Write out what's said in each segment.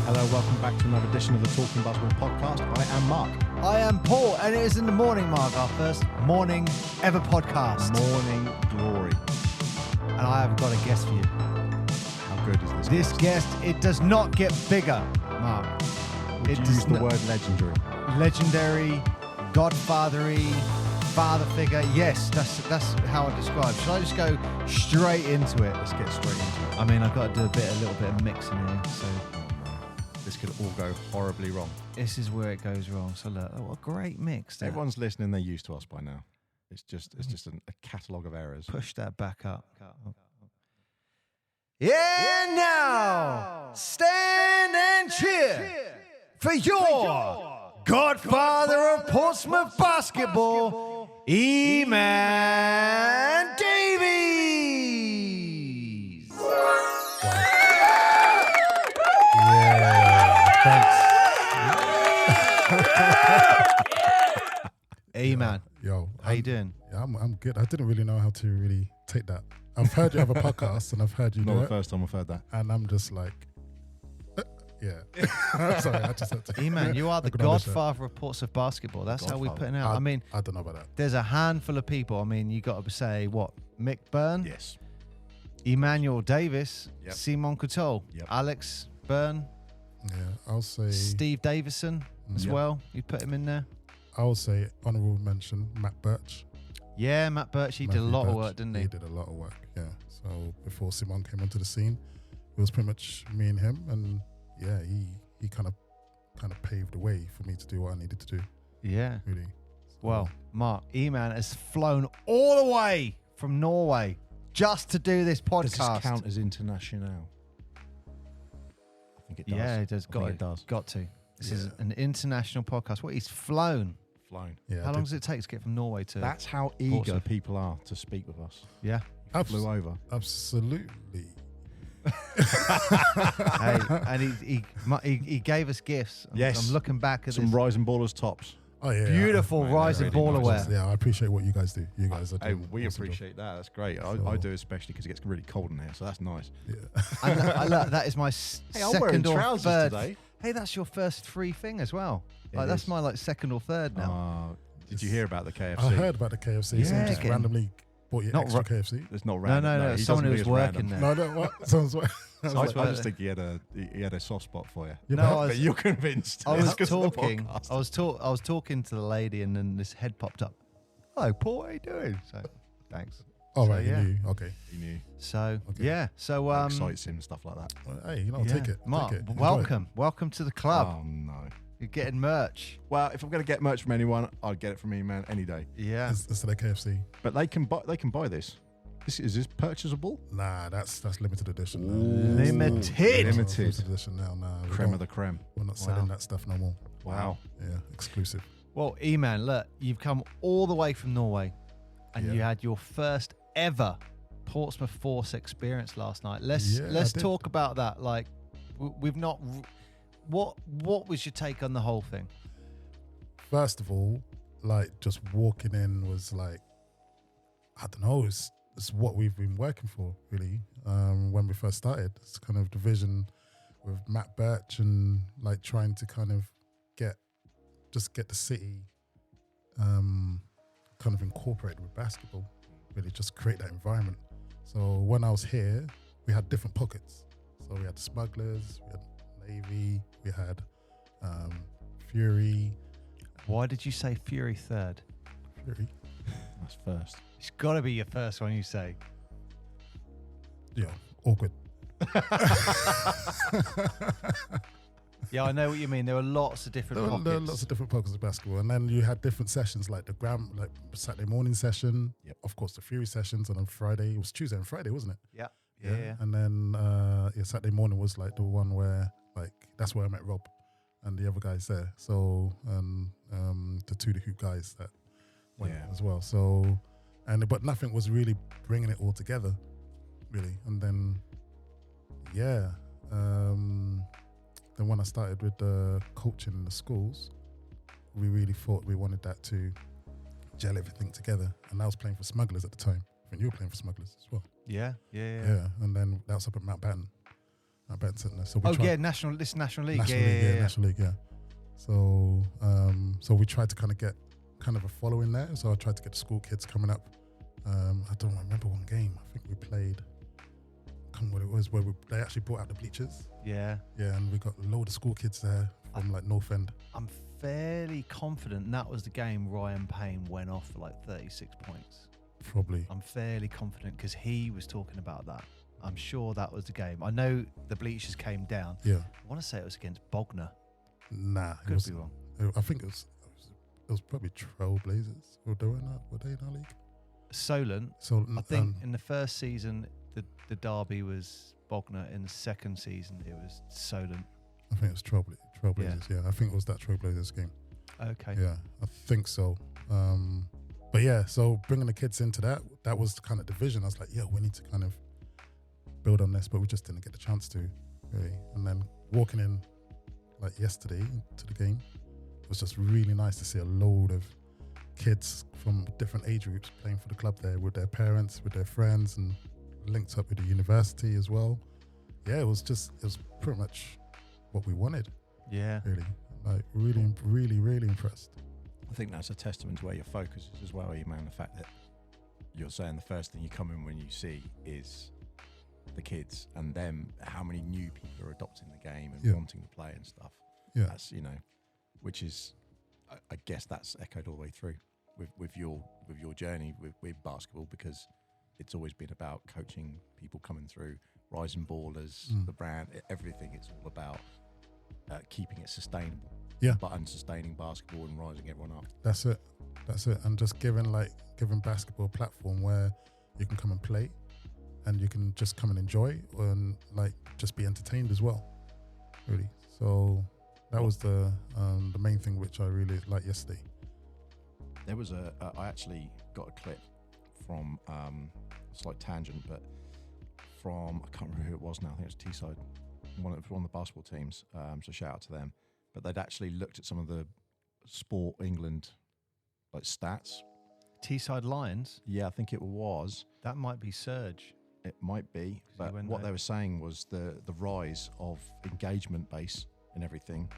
Hello, welcome back to another edition of the Talking Basketball podcast. I am Mark. I am Paul, and it is in the morning, Mark, our first morning ever podcast. Morning glory. And I have got a guest for you. How good is this? This guest, it does not get bigger, Mark. Would you use the word legendary? Legendary, godfathery, father figure. Yes, that's how I describe. Should I just go straight into it? Let's get straight into it. I mean, I've got to do a little bit of mixing here, so this could all go horribly wrong. this is where it goes wrong. So look, what a great mix there. Everyone's listening, they're used to us by now. It's just a catalogue of errors. Push that back up. Yeah, now stand and cheer for your godfather of Portsmouth basketball, Emmanuel Davies. Hey man, Yo, how you doing? Yeah, I'm good. I didn't really know how to really take that. I've heard you have a podcast and I've heard you Not do the it, first time I've heard that. and I'm just like, yeah. Sorry, I just had to. Eman, you are the acknowledge that. godfather of Portsmouth basketball. That's how we Godfather. put it out. I mean, I don't know about that. there's a handful of people. I mean, you got to say what? Mick Byrne, Yes. Emmanuel Davies, Yep. Simon Couture, Yep. Alex Byrne, Yeah, I'll say. Steve Davison as Yep. well. You put him in there. I'll say honourable mention. Matt Birch. Yeah, Matt Birch. He did a Matthew lot of Birch. work, didn't he? He did a lot of work. Yeah. So before Simon came onto the scene, it was pretty much me and him, and yeah, he kind of paved the way for me to do what I needed to do. Yeah. Really. So, Well, Mark, Eman has flown all the way from Norway just to do this Does this podcast. count as international? I think it does. Yeah, it does. I think it does. Got to. This is Yeah. an international podcast. What, he's flown? Flown. yeah, How I long did- does it take to get from Norway to? That's how eager Portsmouth. people are to speak with us. Yeah. He flew over. Absolutely. Hey, and he gave us gifts. Yes. I'm looking back at Some this rising ballers tops. Oh yeah. beautiful Mate, rising they're really baller nice. wear. Yeah, I appreciate what you guys do. You guys are Hey, doing we awesome job. appreciate that. That's great. I So- do, especially because it gets really cold in here, so that's nice. Yeah. And look, that is my Hey, I'm wearing second or trousers third. today. Hey, that's your first free thing as well. It Like, that's is. my second or third now. Did you hear about the KFC? I heard about the KFC. Yeah, Someone just getting- randomly bought you Not extra ru- KFC. It's not No, random. no, he someone who doesn't was think it's working random. there. No, what? Sounds like. I Someone's just working think he had a soft spot for you. Yeah, No, I But was- you're convinced. I was It's 'cause of the talking. podcast. I was talking to the lady, and then this head popped up. Hello, Paul. How you doing? So, thanks. Oh, So, right, yeah. you knew. Okay. He knew. So, Okay. yeah. So, That excites him, stuff like that. Well, hey, you know, yeah. take it. Mark, take it. Enjoy it. welcome to the club. Oh no. You're getting merch. Well, if I'm going to get merch from anyone, I'd get it from me, man, any day. Yeah. It's the KFC. But they can buy this. Is this purchasable? Nah, that's limited edition. Ooh. Limited. Limited. edition now. Nah, we Creme don't- of the creme. We're not selling that stuff no more. Wow. Yeah, exclusive. Well, E-Man, look, you've come all the way from Norway, and Yeah. you had your first ever Portsmouth Force experience last night. Let's Yeah, I did. talk about that. Like, we've not. What was your take on the whole thing? First of all, like just walking in was like, I don't know, it's what we've been working for really. When we first started, it's kind of the vision with Matt Birch and like trying to kind of get the city kind of incorporated with basketball, really just create that environment. So when I was here, we had different pockets. So we had the Smugglers, we had Navy, we had Fury. Why did you say Fury third? Fury. That's first. It's got to be your first one. You say. Yeah, awkward. Yeah, I know what you mean. There were lots of different There pockets. were lots of different pockets of basketball, and then you had different sessions, like the Saturday morning session. Yep. Of course, the Fury sessions, and on Friday it was Tuesday and Friday, wasn't it? Yeah. And then Saturday morning was like the one where like that's where I met Rob and the other guys there. So the two hoop guys that went Yeah. as well. So but nothing was really bringing it all together, really. And then then when I started with the coaching in the schools, we really thought we wanted that to gel everything together. And I was playing for Smugglers at the time. I think you were playing for Smugglers as well. Yeah. Yeah, and then that was up at Mountbatten. at Benton. So we tried, National League. National League. So so we tried to kind of get kind of a following there. So I tried to get the school kids coming up. I don't remember one game. I think we played. I can't remember what it was. Where they actually brought out the bleachers. Yeah. Yeah, and we got a load of school kids there from like North End. I'm fairly confident that was the game Ryan Payne went off for like 36 points. Probably. I'm fairly confident because he was talking about that. I'm sure that was the game. I know the bleachers came down. Yeah. I want to say it was against Bognor. Nah. Could be wrong. I think it was probably Trailblazers who were doing that. Were they in our league? Solent. I think in the first season, the derby was Bognor. In the second season, it was Solent. I think it was Trailblazers. Yeah, I think it was that Trailblazers game. Okay. Yeah, I think so. But yeah, so bringing the kids into that was kind of the vision. I was like, yeah, we need to kind of build on this, but we just didn't get the chance to, really. And then walking in like yesterday to the game, it was just really nice to see a load of kids from different age groups playing for the club there with their parents, with their friends, and linked up with the university as well. Yeah, it was pretty much what we wanted. Yeah. Really. Like really impressed. I think that's a testament to where your focus is as well, man. The fact that you're saying the first thing you come in when you see is the kids and them, how many new people are adopting the game and wanting to play and stuff. Yeah. That's, which is, I guess that's echoed all the way through with your journey with basketball, because it's always been about coaching people coming through, rising ballers, the brand, everything. It's all about keeping it sustainable. Yeah. But unsustaining basketball and rising everyone up. That's it. And just giving basketball a platform where you can come and play and you can just come and enjoy and like just be entertained as well. Really. So that was the main thing which I really liked yesterday. There was I actually got a clip from a slight tangent, but from, I can't remember who it was now. I think it was Teesside, one of the basketball teams. So shout out to them. But they'd actually looked at some of the Sport England like stats. Teesside Lions? Yeah, I think it was. That might be Surge. It might be. But what they were saying was the rise of engagement base and everything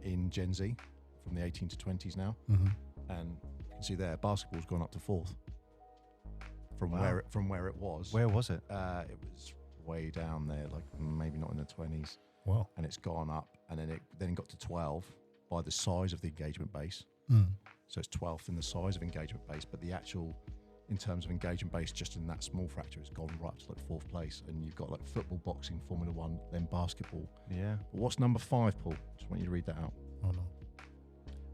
in Gen Z from the 18 to 20s now. Mm-hmm. And you can see there, basketball's gone up to 4th from where it was. Where was it? It was way down there, like maybe not in the 20s. Wow. And it's gone up, and then it got to 12 by the size of the engagement base. So it's 12th in the size of engagement base, but the actual, in terms of engagement base, just in that small fracture, has gone right up to like 4th place. And you've got like football, boxing, Formula 1, then basketball. Yeah. But what's number 5, Paul? Just want you to read that out. Oh no.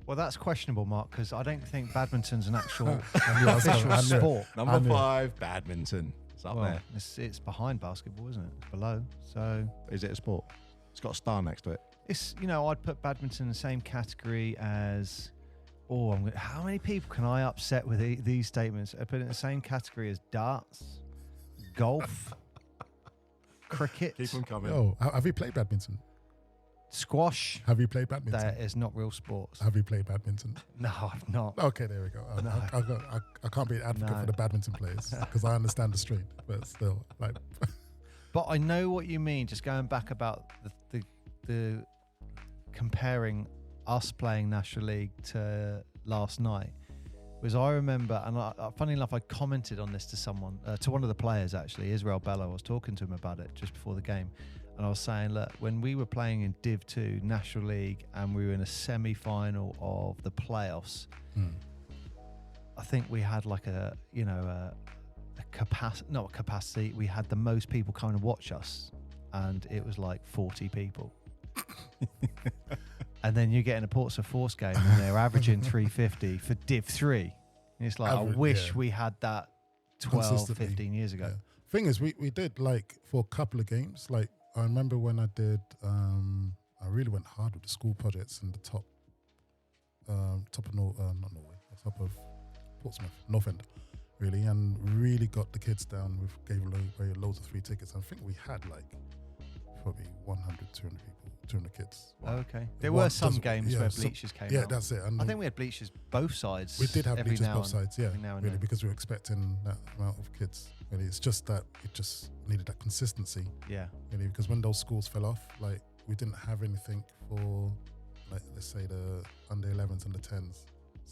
Well, that's questionable, Mark, because I don't think badminton's an actual official sport. Number 5, badminton. It's up there. It's behind basketball, isn't it? It's below. So is it a sport? It's got a star next to it. It's, I'd put badminton in the same category as, how many people can I upset with these statements? I put it in the same category as darts, golf, cricket. Keep them coming. Oh, have you played badminton? Squash. Have you played badminton? That is not real sports. Have you played badminton? No, I've not. Okay, there we go. I can't be an advocate for the badminton players because I understand the strain, but still, like. But I know what you mean. Just going back about the comparing us playing National League to last night, was I remember, and funny enough, I commented on this to someone, to one of the players actually, Israel Bello. I was talking to him about it just before the game. And I was saying, look, when we were playing in Div 2 National League and we were in a semi-final of the playoffs, I think we had like a capacity. We had the most people come and watch us, and it was like 40 people. And then you get in a Portsmouth Force game and they're averaging 350 for Div 3. And it's like, I wish we had that 12, 15 years ago. Yeah. Thing is, we did like for a couple of games, like I remember when I did, I really went hard with the school projects in the top of Portsmouth, North End, really, and really got the kids down. We gave away loads of free tickets. I think we had like probably 100, 200 people 200 kids. Oh, okay. There What were some does- games yeah, where so- bleachers came Yeah, out. that's it. And I think we had bleachers both sides. we did have every bleachers now both and- sides, yeah, every now and really, then. because we were expecting that amount of kids. Really, it's just that it just needed that consistency. Yeah. Really, because when those schools fell off, like we didn't have anything for, like, let's say the under 11s and the 10s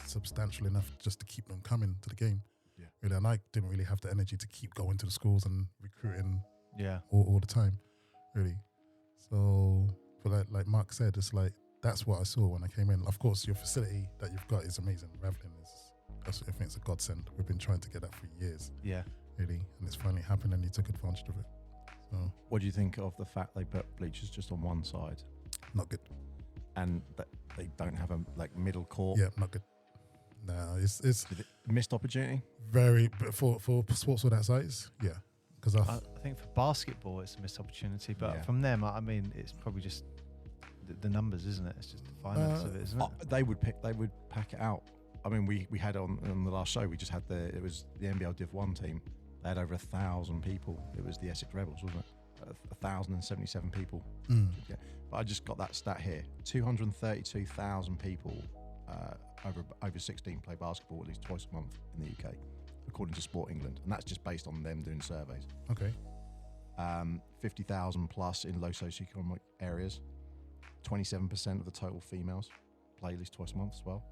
substantial enough just to keep them coming to the game. Yeah. Really, and I didn't really have the energy to keep going to the schools and recruiting Yeah. all the time, really. So, but like Mark said, it's like that's what I saw when I came in. Of course, your facility that you've got is amazing. Raveling I think it's a godsend. We've been trying to get that for years, Yeah. really, and it's finally happened, and you took advantage of it. So, What do you think of the fact they put bleachers just on one side not good. and that they don't have a like middle court? Yeah, not good. No, it's Missed opportunity. very for sports of that size. Yeah, because I think for basketball, it's a missed opportunity. But Yeah. from them, I mean, it's probably just the numbers, isn't it? It's just the finance of it, isn't it? They would pack it out. I mean, we had on the last show. We just had it was the NBL Div 1 team. They had over 1,000 people. It was the Essex Rebels, wasn't it? 1,077 people. Yeah. But I just got that stat here: 232,000 people over 16 play basketball at least twice a month in the UK, according to Sport England, and that's just based on them doing surveys. okay. 50,000 plus in low socioeconomic areas. 27% of the total females play at least twice a month as well.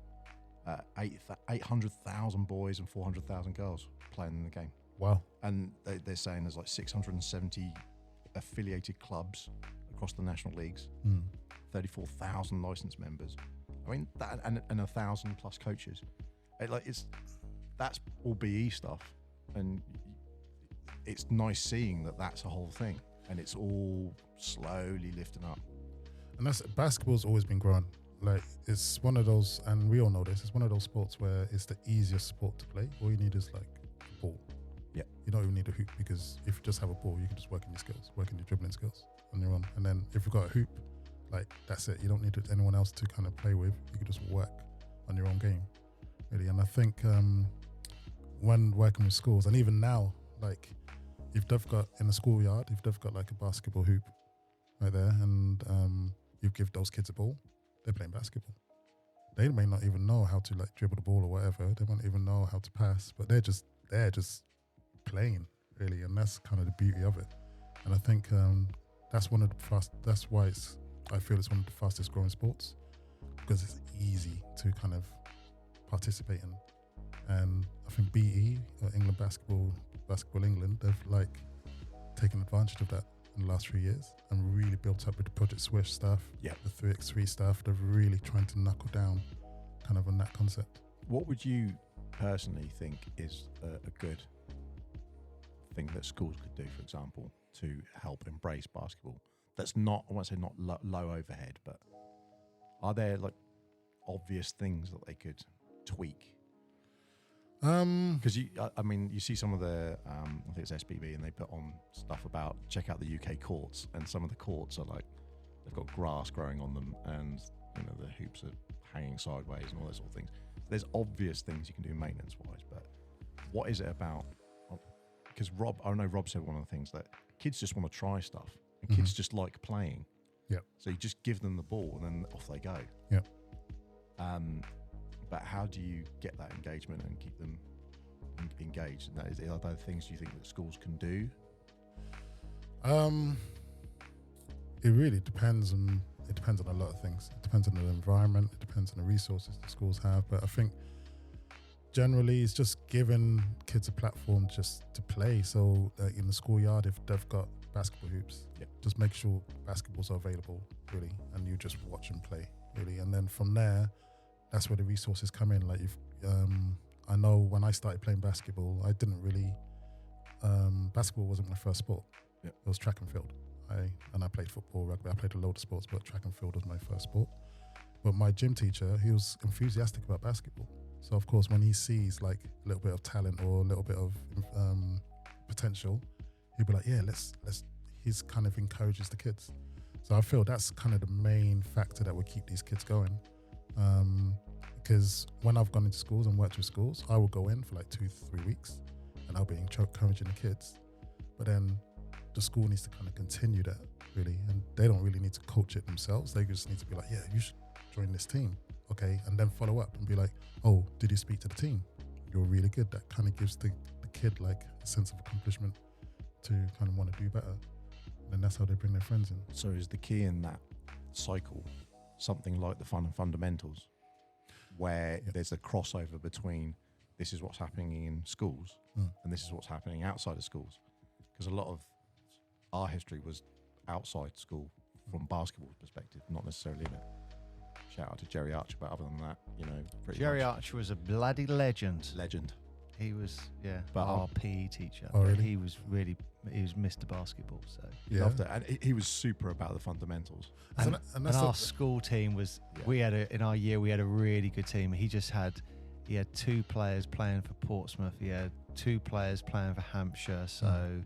800,000 boys and 400,000 girls playing in the game. Wow. And they're saying there's like 670 affiliated clubs across the national leagues, 34,000 licensed members. I mean, that and 1,000 plus coaches. That's all BE stuff, and it's nice seeing that that's a whole thing, and it's all slowly lifting up. And basketball's always been growing. Like, it's one of those, and we all know this, it's one of those sports where it's the easiest sport to play. All you need is like a ball. Yeah. You don't even need a hoop, because if you just have a ball, you can just work on your skills, work on your dribbling skills on your own. And then if you've got a hoop, like, that's it. You don't need anyone else to kind of play with. You can just work on your own game, really. And I think when working with schools, and even now, like, if they've got in the schoolyard, if they've got like a basketball hoop right there, and you give those kids a ball, they're playing basketball. They may not even know how to like dribble the ball or whatever. They won't even know how to pass, but they're just playing, really, and that's kind of the beauty of it. And I think that's one of the that's why I feel it's one of the fastest growing sports, because it's easy to kind of participate in. And I think BE, or England Basketball England, they've like taken advantage of that in the last 3 years and really built up with the Project Swish stuff, Yeah. the 3x3 stuff. They're really trying to knuckle down kind of on that concept. What would you personally think is a good thing that schools could do, for example, to help embrace basketball? That's not, I won't say not low overhead, but are there like obvious things that they could tweak? Because I mean, you see some of the, I think it's SBB, and they put on stuff about check out the UK courts, and some of the courts are like they've got grass growing on them, and you know the hoops are hanging sideways and all those sort of things. There's obvious things you can do maintenance-wise, but what is it about? Because I know Rob said one of the things that kids just want to try stuff, and kids just like playing. Yeah. So you just give them the ball, and then off they go. Yeah. But how do you get that engagement and keep them engaged? And are there things you think that schools can do? It really depends on a lot of things. It depends on the environment. It depends on the resources the schools have. But I think generally it's just giving kids a platform just to play. So in the schoolyard, if they've got basketball hoops, just make sure basketballs are available, really, and you just watch them play, really. And then from there, that's where the resources come in. Like, I know when I started playing basketball, I didn't really, basketball wasn't my first sport. Yep. It was track and field. I played football, rugby, I played a load of sports, but track and field was my first sport. But my gym teacher, he was enthusiastic about basketball. So of course, when he sees like a little bit of talent or a little bit of potential, he'd be like, yeah, let's, he's kind of encourages the kids. So I feel that's kind of the main factor that will keep these kids going. Because when I've gone into schools and worked with schools, I will go in for like 2-3 weeks and I'll be encouraging the kids. But then the school needs to kind of continue that, really. And they don't really need to coach it themselves. They just need to be like, yeah, you should join this team. Okay. And then follow up and be like, oh, did you speak to the team? You're really good. That kind of gives the kid like a sense of accomplishment to kind of want to do better. And that's how they bring their friends in. So is the key in that cycle something like the fun and fundamentals, where there's a crossover between this is what's happening in schools and this is what's happening outside of schools? Because a lot of our history was outside school from basketball's perspective, not necessarily in it. Shout out to Jerry Archer, but other than that, pretty Jerry much Archer was a bloody legend. legend. He was, But our PE teacher. Oh, really? He was Mr. Basketball. So Yeah. Loved it. And he was super about the fundamentals. and, And that's our school team was. We had in our year we had a really good team. He had 2 players playing for Portsmouth. He had 2 players playing for Hampshire. So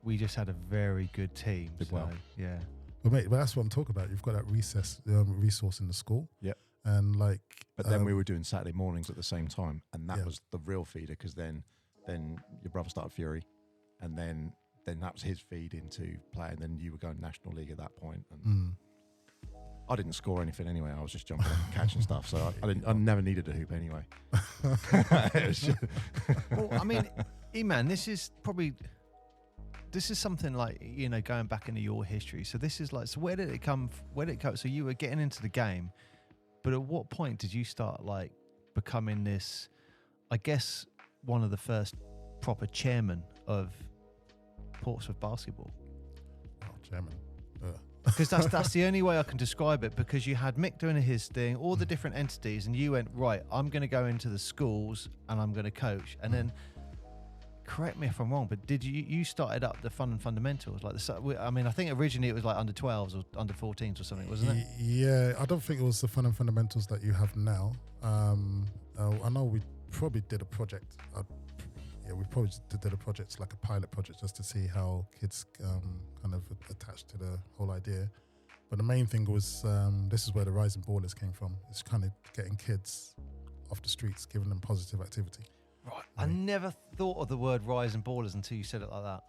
we just had a very good team. Did so, well. Yeah. But mate, that's what I'm talking about. You've got that resource in the school. Yep. And like, But then we were doing Saturday mornings at the same time, and that Yeah. was the real feeder, because then your brother started Fury, and then that was his feed into play, and then you were going National League at that point. And I didn't score anything anyway. I was just jumping and catching stuff, so I never needed a hoop anyway. It was just- Well, I mean, E-Man, this is something like, going back into your history. So this is like, so where did it come? So you were getting into the game, but at what point did you start like becoming this, I guess, one of the first proper chairman of Portsmouth basketball? oh, chairman. Because that's the only way I can describe it, because you had Mick doing his thing, all the different entities, and you went, right, I'm going to go into the schools and I'm going to coach. And then, correct me if I'm wrong, but did you started up the fun and fundamentals? I think originally it was like under 12s or under 14s or something, wasn't it? Yeah, I don't think it was the fun and fundamentals that you have now. I know we probably did a project. We probably did a project, like a pilot project, just to see how kids kind of attached to the whole idea. But the main thing was, this is where the Rising Ballers came from. It's kind of getting kids off the streets, giving them positive activity. Right. I never thought of the word rising ballers until you said it like that.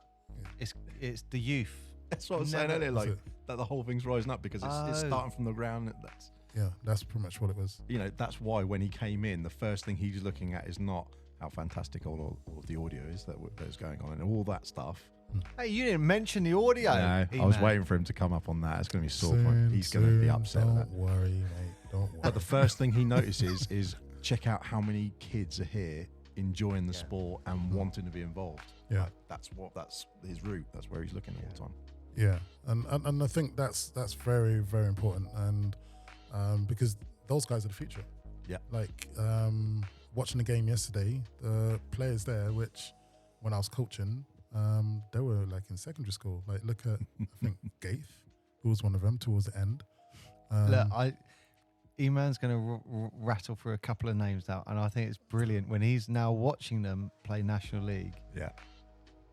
Yeah. It's the youth. That's what I was saying earlier, like that the whole thing's rising up, because it's starting from the ground. That's pretty much what it was. That's why when he came in, the first thing he's looking at is not how fantastic all of the audio is that's going on and all that stuff. Hey, you didn't mention the audio. No, I was waiting for him to come up on that. It's going to be a sore point. He's going to be upset with that. Don't worry, mate. Don't worry. But the first thing he notices is check out how many kids are here enjoying the sport and wanting to be involved. Yeah. That's his route. That's where he's looking all the time. Yeah, and I think that's very, very important, and because those guys are the future. Yeah. Like watching the game yesterday, the players there, which when I was coaching, they were like in secondary school. Like look at I think Gaith, who was one of them towards the end. Look, E-Man's going to rattle through a couple of names now, and I think it's brilliant when he's now watching them play National League. Yeah.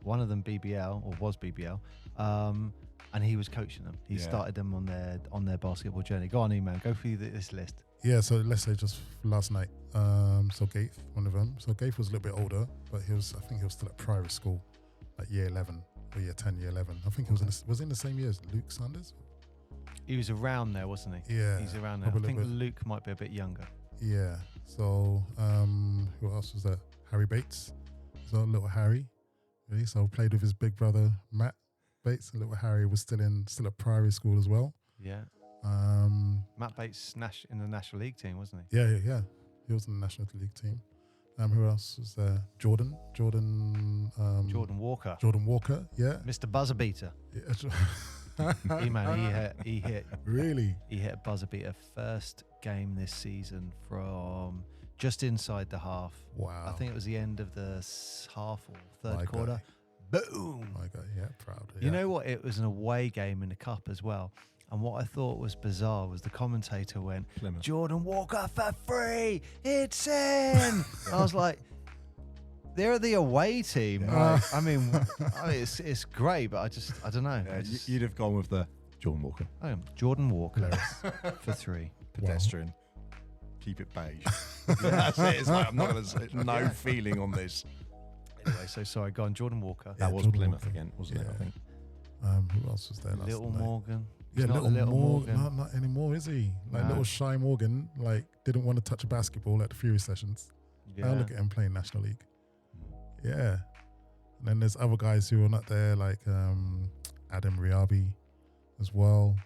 One of them BBL, or was BBL, and he was coaching them. He started them on their basketball journey. Go on, E-Man, go through this list. Yeah, so let's say just last night. So Gaith, one of them. So Gaith was a little bit older, but I think he was still at private school, like year 11 or year 10, year 11. I think he was in the same year as Luke Sanders. He was around there, wasn't he? Yeah, he's around there. I think Luke might be a bit younger. Yeah. So who else was that? Harry Bates. So little Harry. Really? So played with his big brother Matt Bates. And little Harry was still at primary school as well. Yeah. Matt Bates in the National League team, wasn't he? Yeah. He was in the National League team. Who else was there? Jordan Walker. Jordan Walker. Yeah. Mr. Buzzer Beater. Yeah. E-Man, he hit. Really? He hit a buzzer beater first game this season from just inside the half. Wow. I think it was the end of the half or third My quarter. guy. Boom. My God, yeah, proud. You know what? It was an away game in the cup as well. And what I thought was bizarre was the commentator went, Plymouth. Jordan Walker for free. It's in. I was like, they're the away team. Yeah. Right? I mean, it's great, but I don't know. Yeah, you'd have gone with the Jordan Walker. Jordan Walker for 3. Pedestrian. Wow. Keep it beige. That's it. It's like, I'm not going to say no feeling on this. Anyway, so sorry, go on. Jordan Walker. That was Jordan Plymouth Walker. again, wasn't it? I think. Who else was there last Little night? Morgan. Yeah, He's not Little Morgan. Morgan. Not anymore, is he? Like No. little shy Morgan, like didn't want to touch a basketball at the Fury sessions. Now look at him playing National League. Yeah. And then there's other guys who are not there, like Adam Riabi as well.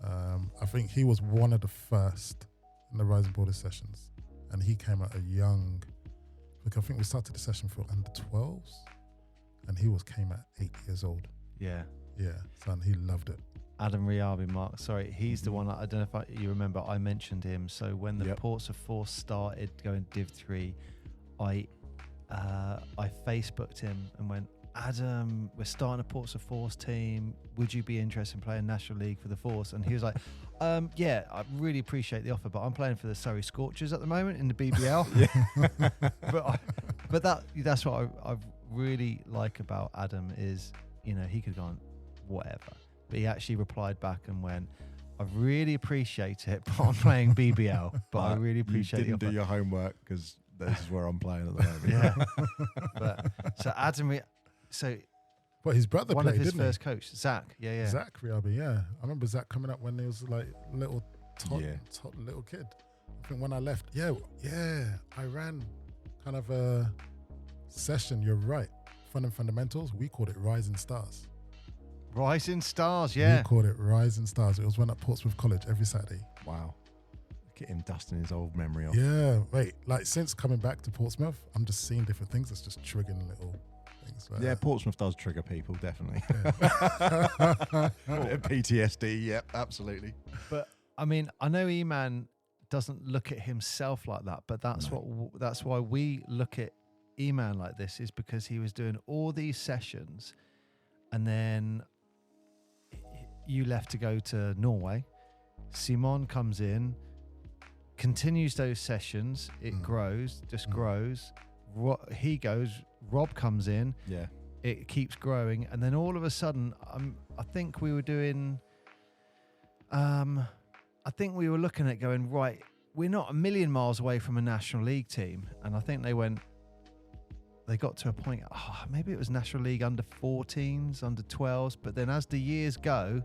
I think he was one of the first in the Rising Borders sessions. And he came at a young, because I think we started the session for under 12s. And he came at 8 years old. Yeah. Yeah, son, he loved it. Adam Riabi, Mark. Sorry, he's the one. I don't know if you remember. I mentioned him. So when the Portsmouth Force started going Div 3, I Facebooked him and went, Adam, we're starting a Portsmouth Force team. Would you be interested in playing National League for the Force? And he was like, yeah, I really appreciate the offer, but I'm playing for the Surrey Scorchers at the moment in the BBL. but that's what I really like about Adam is, you know, he could have gone whatever. But he actually replied back and went, I really appreciate it, but I'm playing BBL. But I really appreciate you didn't do your homework because this is where I'm playing at the moment. Yeah. So Adam, But his brother one played, of his didn't first coach, Zach. Yeah. Zach Riabi, yeah. I remember Zach coming up when he was like little little kid. I think when I left, I ran kind of a session. You're right. Fun and fundamentals. We called it Rising Stars. Rising Stars, yeah. We called it Rising Stars. It was one at Portsmouth College every Saturday. Wow. Get him dusting his old memory off. Yeah, wait. Like since coming back to Portsmouth, I'm just seeing different things. That's just triggering little things. Like that. Portsmouth does trigger people, definitely. PTSD, yep, absolutely. But I mean, I know E-Man doesn't look at himself like that, but that's why we look at E-Man like this, is because he was doing all these sessions, and then you left to go to Norway. Simon comes in, continues those sessions. It grows, grows. He goes. Rob comes in. Yeah. It keeps growing, and then all of a sudden, I think we were doing. I think we were looking at going, right, we're not a million miles away from a National League team, and I think they got to a point. Maybe it was National League under 14s, under 12s, but then as the years go.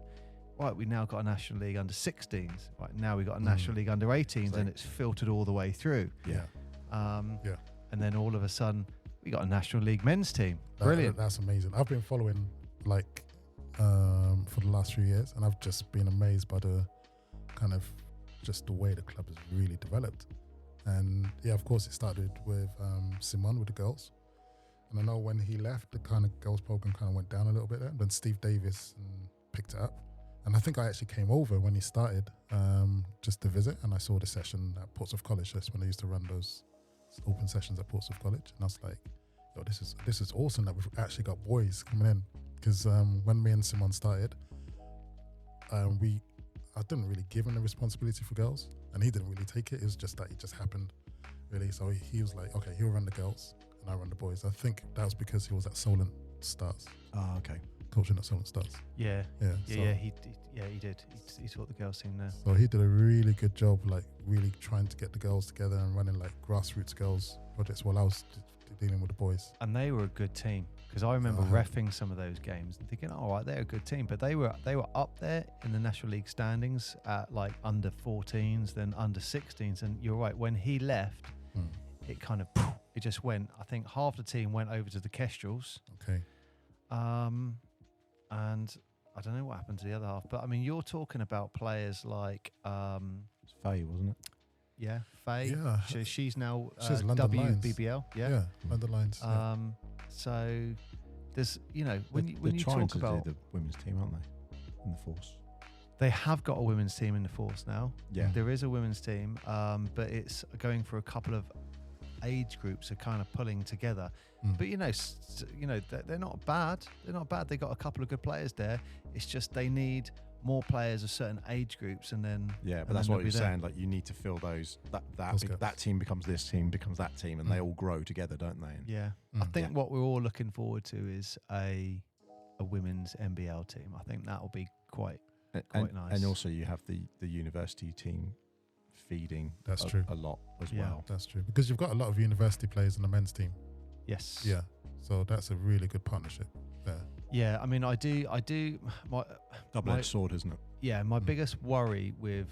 Right, we now got a National League under 16s. Right, now we got a National League under 18s, and it's filtered all the way through. Yeah. And then all of a sudden, we got a National League men's team. Brilliant. That's amazing. I've been following for the last few years, and I've just been amazed by the kind of just the way the club has really developed. And yeah, of course, it started with Simon with the girls. And I know when he left, the kind of girls program kind of went down a little bit there. Then Steve Davies picked it up. And I think I actually came over when he started just to visit, and I saw the session at Portsmouth College. That's when they used to run those open sessions at Portsmouth College. And I was like, yo, this is awesome that we've actually got boys coming in. Because when me and Simon started, I didn't really give him the responsibility for girls, and he didn't really take it. It was just that it just happened, really. So he was like, okay, he'll run the girls, and I run the boys. I think that was because he was at Solent Stars. Oh, okay. Coaching at Solent Stars. He did. He taught the girls team there. So he did a really good job, like really trying to get the girls together and running like grassroots girls projects while I was dealing with the boys. And they were a good team, because I remember reffing some of those games and thinking, all right, they're a good team, but they were up there in the National League standings at like under 14s, then under 16s. And you're right, when he left, it kind of it just went. I think half the team went over to the Kestrels. Okay. And I don't know what happened to the other half, but I mean, you're talking about players like It's Faye, wasn't it? Yeah, Faye. Yeah, she's now she's London Lions. WBBL. Yeah, London Lions. So there's, you know, when you trying talk to about do the women's team, aren't they? In the Force. They have got a women's team in the Force now. Yeah, there is a women's team, but it's going for a couple of age groups are kind of pulling together. But you know, they're not bad. They're not bad. They got a couple of good players there. It's just they need more players of certain age groups, and then but that's what you're saying. Like you need to fill those. That team becomes this team, becomes that team, and they all grow together, don't they? And I think what we're all looking forward to is a women's NBL team. I think that will be quite nice. And also you have the university team feeding. That's true. A lot as well. That's true, because you've got a lot of university players in the men's team. Yes. Yeah. So that's a really good partnership there. Yeah, I mean, I do. My Double-edged sword, isn't it? Yeah, my biggest worry with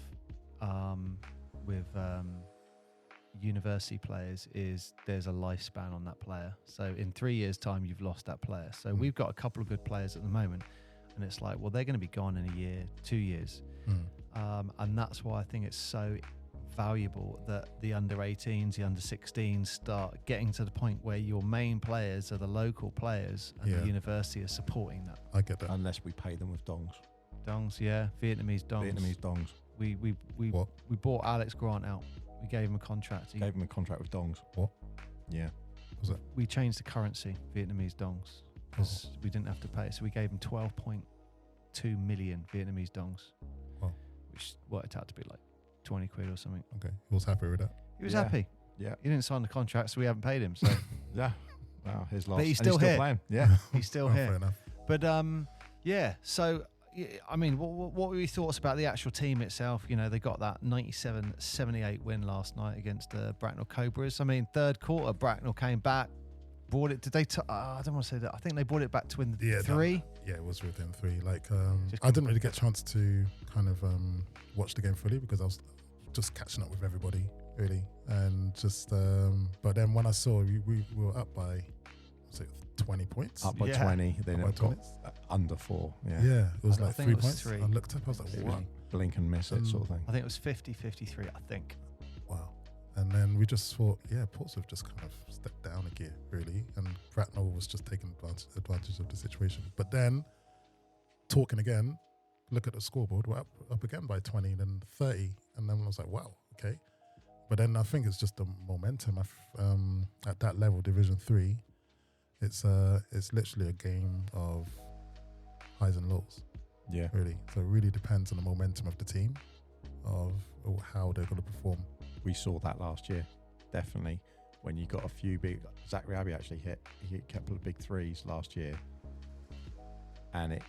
university players is there's a lifespan on that player. So in 3 years' time, you've lost that player. So we've got a couple of good players at the moment, and it's like, well, they're going to be gone in a year, 2 years, and that's why I think it's so valuable that the under 18s, the under 16s start getting to the point where your main players are the local players, and the university is supporting that. I get that. Unless we pay them with dongs. Dongs, yeah, Vietnamese dongs. Vietnamese dongs. We bought Alex Grant out. We gave him a contract. Gave him a contract with dongs. What? Yeah. Was it? We changed the currency, Vietnamese dongs, because we didn't have to pay it. So we gave him 12.2 million Vietnamese dongs, which worked out to be like 20 quid or something. Okay. He was happy with that. He was happy. Yeah. He didn't sign the contract, so we haven't paid him. So Yeah. Wow, his loss. But he's And still here. playing. Yeah. he's still Fair here. enough. But yeah. So I mean, what were your thoughts about the actual team itself? You know, they got that 97-78 win last night against Bracknell Cobras. I mean, third quarter, Bracknell came back, brought it. Did they? I don't want to say that. I think they brought it back to win 3. Yeah, it was within 3. Like, I didn't really get a chance to kind of watch the game fully because I was just catching up with everybody, really. And just, but then when I saw we were up by, was it 20 points? Up by 20, then Up it by got under 4. Yeah. Yeah, it was I like think 3 it was points. 3. I looked up, I was like, It what? was blink and miss it sort of thing. I think it was 50-53, I think. Wow. And then we just thought, Portsmouth just kind of stepped down a gear, really. And Bracknell was just taking advantage of the situation. But then, talking again, look at the scoreboard, we're up again by 20, then 30. And then I was like, wow, okay. But then I think it's just the momentum. At that level, Division 3, it's literally a game of highs and lows. Yeah. Really. So it really depends on the momentum of the team, of how they're going to perform. We saw that last year, definitely. When you got a few big, Zachary Abbey actually hit a couple of big threes last year, and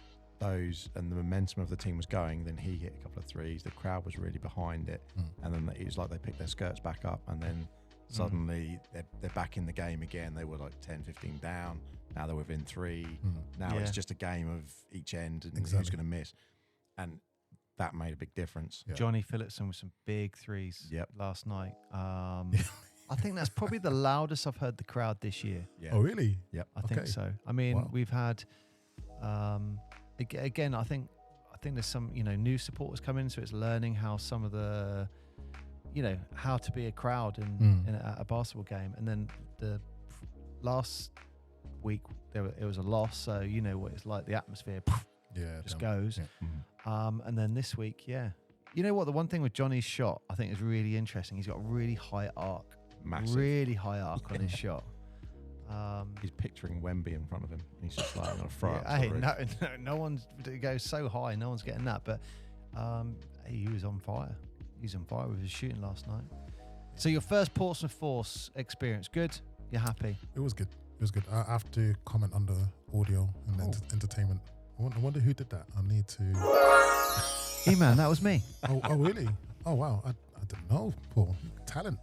and the momentum of the team was going. Then he hit a couple of threes. The crowd was really behind it, and then it was like they picked their skirts back up, and then suddenly they're back in the game again. They were like 10-15 down. Now they're within 3. Now it's just a game of each end and who's going to miss, and that made a big difference. Yeah. Johnny Phillipson with some big threes last night. I think that's probably the loudest I've heard the crowd this year. Yeah. Oh, really? Yep. I think so. I mean, we've had again. I think there's some new supporters coming, so it's learning how some of the how to be a crowd at a basketball game. And then the last week it was a loss, so you know what it's like. The atmosphere just goes. Yeah. And then this week, you know what? The one thing with Johnny's shot I think is really interesting. He's got a really high arc. Massive. Really high arc on his shot. He's picturing Wemby in front of him. He's just like, I'm going to throw up. Hey, no one's, it goes so high, no one's getting that. But he was on fire. He's on fire with his shooting last night. So your first Portsmouth Force experience, good? You're happy? It was good. It was good. I have to comment on the audio and entertainment. I wonder who did that. I need to... E-man, that was me. Oh, really? Oh, wow. I didn't know, Paul. Talent.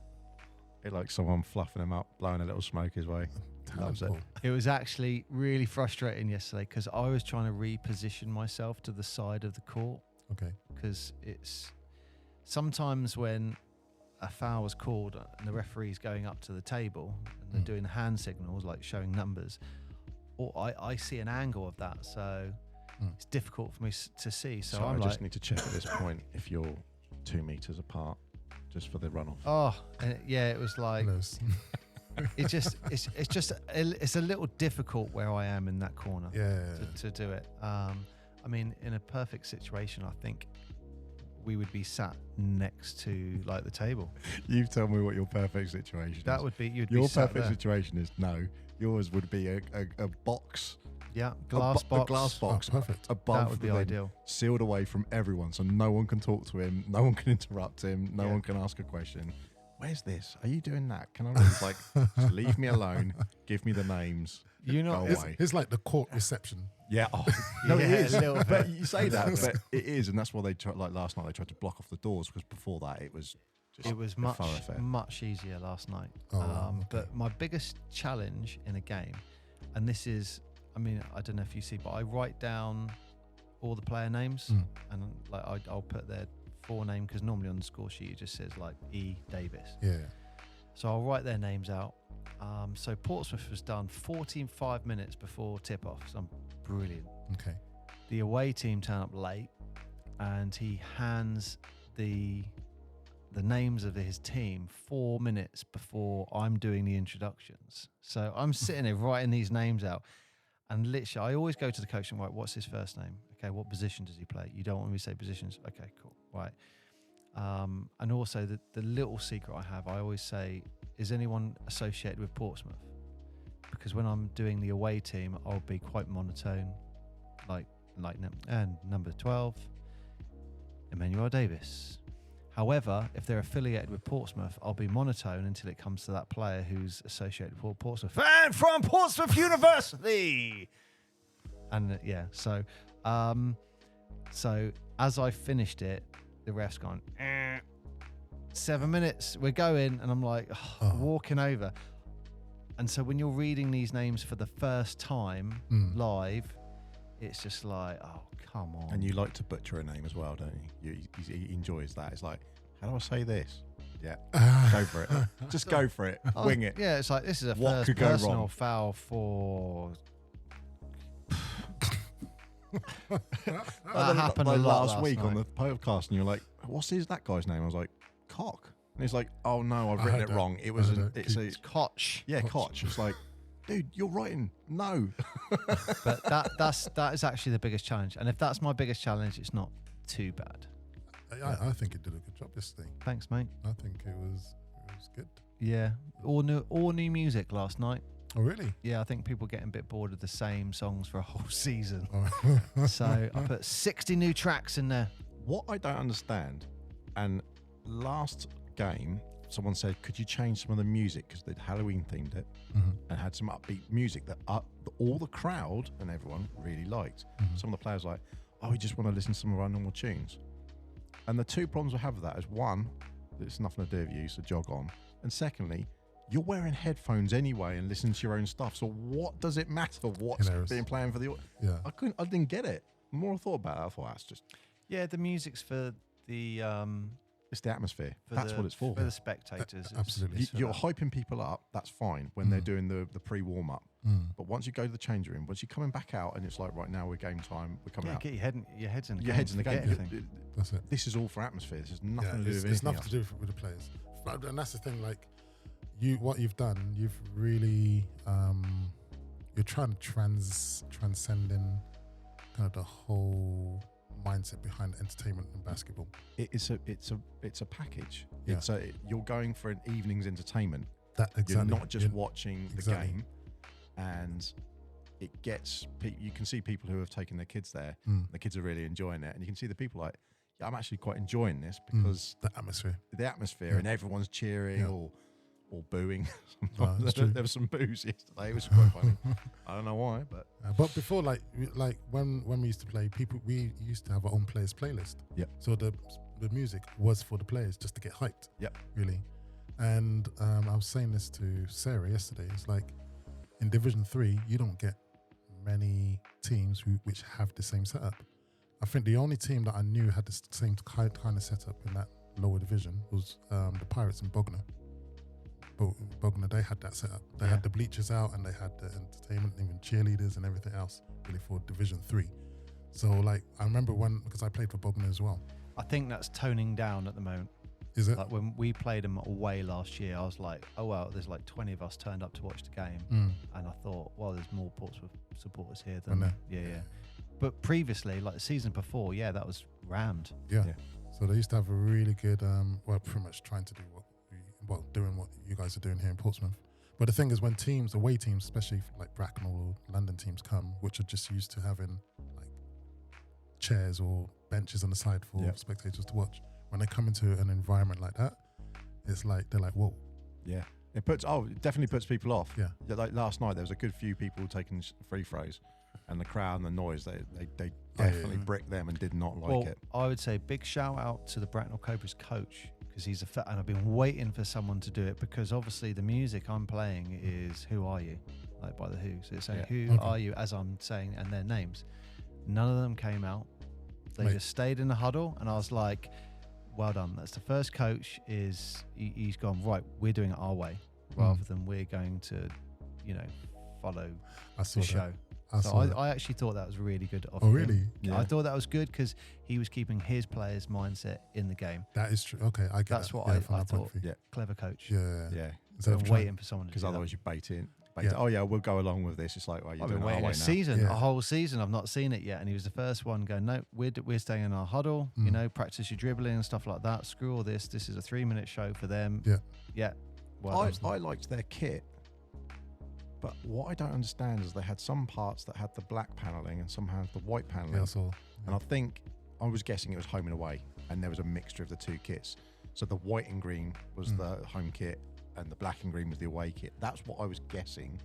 It like someone fluffing him up, blowing a little smoke his way. Loves it. Paul. It was actually really frustrating yesterday because I was trying to reposition myself to the side of the court. Okay. Because it's sometimes when a foul was called and the referee's going up to the table and they're doing hand signals, like showing numbers, or I see an angle of that. So it's difficult for me to see. So I just need to check at this point if you're 2 meters apart. Just for the runoff. Oh, and it was like it's a little difficult where I am in that corner. To do it. I mean, in a perfect situation, I think we would be sat next to like the table. You've told me what your perfect situation is. That would be your perfect situation is no. Yours would be a box. Yeah, glass box. A glass box. Oh, perfect. Above that would be ideal. Sealed away from everyone, so no one can talk to him, no one can interrupt him, no one can ask a question. Where's this? Are you doing that? Can I leave? Like, just leave me alone. Give me the names. You know, it's like the court reception. Yeah. Oh, no, yeah, it is. a little bit. But you say that, but it is, and that's why they tried. Like last night, they tried to block off the doors because before that, it was much easier last night. Okay. But my biggest challenge in a game, and this is, I mean, I don't know if you see, but I write down all the player names, and like I'll put their forename, because normally on the score sheet it just says like E. Davis. Yeah. So I'll write their names out. So Portsmouth was done 45 minutes before tip-off. So I'm brilliant. Okay. The away team turn up late, and he hands the names of his team 4 minutes before I'm doing the introductions. So I'm sitting there writing these names out, and literally I always go to the coach and write, what's his first name? Okay, what position does he play? You don't want me to say positions? Okay, cool. Right. And also the little secret I have, I always say, is anyone associated with Portsmouth? Because when I'm doing the away team, I'll be quite monotone, like number 12, Emmanuel Davies. However, if they're affiliated with Portsmouth, I'll be monotone until it comes to that player who's associated with Portsmouth. And from Portsmouth University! And so as I finished it, the ref's gone, 7 minutes, we're going. And I'm like, walking over. And so when you're reading these names for the first time live, it's just like, oh, come on. And you like to butcher a name as well, don't you? He enjoys that. It's like, how do I say this? Yeah, go for it. Just go for it. Wing it. Yeah, it's like, this is a What first could go personal wrong? foul for... that happened a lot last week night. on the podcast, and you're like, what's that guy's name? I was like, Cock. And he's like, oh no, I've written it wrong. It was it's Koch. Yeah, Koch. It's like, dude, you're writing no. But that is actually the biggest challenge. And if that's my biggest challenge, it's not too bad. I think it did a good job yesterday. Thanks, mate. I think it was good. Yeah. All new music last night. Oh, really? Yeah, I think people getting a bit bored of the same songs for a whole season. Oh. So I put 60 new tracks in there. What I don't understand, and last game, someone said, could you change some of the music, because they'd Halloween themed it and had some upbeat music that all the crowd and everyone really liked. Some of the players were like, oh, we just want to listen to some of our normal tunes. And the two problems I have with that is, one, it's nothing to do with you, so jog on. And secondly, you're wearing headphones anyway and listening to your own stuff. So what does it matter what's being playing for the... Yeah. I didn't get it. The more I thought about it, I thought, that's just... Yeah, the music's for the... It's the atmosphere. That's what it's for. For the spectators. Absolutely. You're hyping people up. That's fine when they're doing the pre-warm-up. But once you go to the change room, once you're coming back out and it's like, right now we're game time, we're coming out. Get your head's in the your game. head's in the game. Everything. That's it. This is all for atmosphere. This has nothing to do with it's anything nothing else. to do with the players. And that's the thing, like, what you've done, you've really, you're trying to transcend in kind of the whole mindset behind entertainment and basketball. It's a package. Yeah. You're going for an evening's entertainment. Exactly. You're not just watching the game, and it gets. You can see people who have taken their kids there. The kids are really enjoying it, and you can see the people like, yeah, I'm actually quite enjoying this because the atmosphere, and everyone's cheering or booing. That's true. There was some boos yesterday. It was quite funny. I don't know why, but before, like when we used to play, we used to have our own players playlist. Yep. So the music was for the players just to get hyped. Yep. Really. And I was saying this to Sarah yesterday. It's like in Division 3, you don't get many teams which have the same setup. I think the only team that I knew had the same kind of setup in that lower division was the Pirates in Bognor. Bognor, they had that setup. They had the bleachers out and they had the entertainment, even cheerleaders and everything else, really, for Division 3. So, like, I remember because I played for Bognor as well. I think that's toning down at the moment. Is it? Like when we played them away last year, I was like, oh, well, there's like 20 of us turned up to watch the game. And I thought, well, there's more Portsmouth supporters here than... Yeah. But previously, like the season before, that was rammed. Yeah. So they used to have a really good, pretty much trying to do doing what you guys are doing here in Portsmouth. But the thing is, when away teams, especially like Bracknell or London teams come, which are just used to having like chairs or benches on the side for spectators to watch, when they come into an environment like that, it's like, they're like, whoa. Yeah. It definitely puts people off. Yeah. Like last night, there was a good few people taking free throws, and the crowd and the noise, they definitely bricked them and did not like it. I would say big shout out to the Bracknell Cobras coach, because he's and I've been waiting for someone to do it, because obviously the music I'm playing is Who Are You? like by the Who. So it's saying, Yeah. who Okay. are you, as I'm saying, and their names. None of them came out. They Mate. just stayed in the huddle, and I was like, well done. That's the first coach he's gone, right, we're doing it our way, rather than we're going to, follow I saw the that. show. I So saw that. I actually thought that was really good of Oh, him. really? Yeah. I thought that was good because he was keeping his players' mindset in the game. That is true. Okay, I get That's that. what Yeah, I from that point thought. of view. Yeah. Clever coach. Yeah. Yeah. Instead of I'm trying- waiting for someone to Because do otherwise you bait in. Yeah. Oh yeah, we'll go along with this. It's like, well, you're I've doing been it our waiting way a now. season, Yeah. a whole season. I've not seen it yet, and he was the first one going, no, we're staying in our huddle. Practice your dribbling and stuff like that. Screw all this. This is a 3-minute show for them. Yeah. Well, I liked their kit, but what I don't understand is they had some parts that had the black paneling and some had the white paneling. Yeah, I saw. And I think I was guessing it was home and away, and there was a mixture of the two kits. So the white and green was the home kit, and the black and green was the away kit. That's what I was guessing.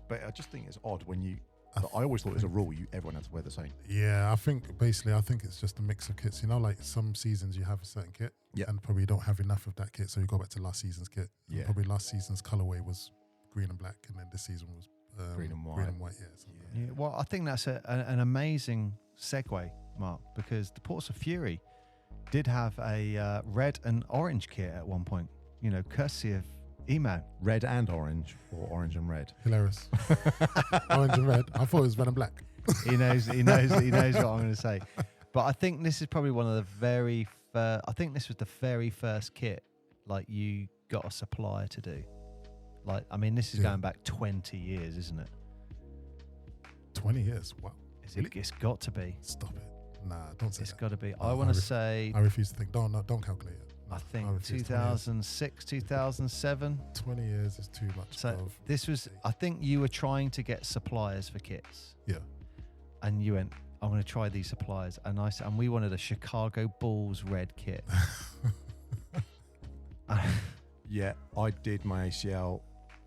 But I just think it's odd when you. I always thought it was a rule. Everyone had to wear the same. Yeah, I think it's just a mix of kits. Like some seasons you have a certain kit, Yeah. and probably don't have enough of that kit, so you go back to last season's kit. And Yeah. probably last season's colorway was green and black, and then this season was Green and white. Green and white, yeah. something like that. yeah, well, I think that's an amazing segue, Mark, because the Portsmouth Fury did have a red and orange kit at one point. Courtesy of Emmanuel. Red and orange, or orange and red. Hilarious. Orange and red. I thought it was red and black. He knows what I'm going to say. But I think this is probably one of the very first. I think this was the very first kit like you got a supplier to do. Like, I mean, this is Yeah. going back 20 years, isn't it? 20 years. Wow. It's got to be. Stop it. Nah, don't say It's that. got to be. No, I want to say, I refuse to think. Don't calculate it. No, I think refuse. 2006, 2007. 20 years is too much. So this was, I think you were trying to get suppliers for kits. Yeah. And you went, I'm going to try these suppliers. And I said, and we wanted a Chicago Bulls red kit. Yeah, I did my ACL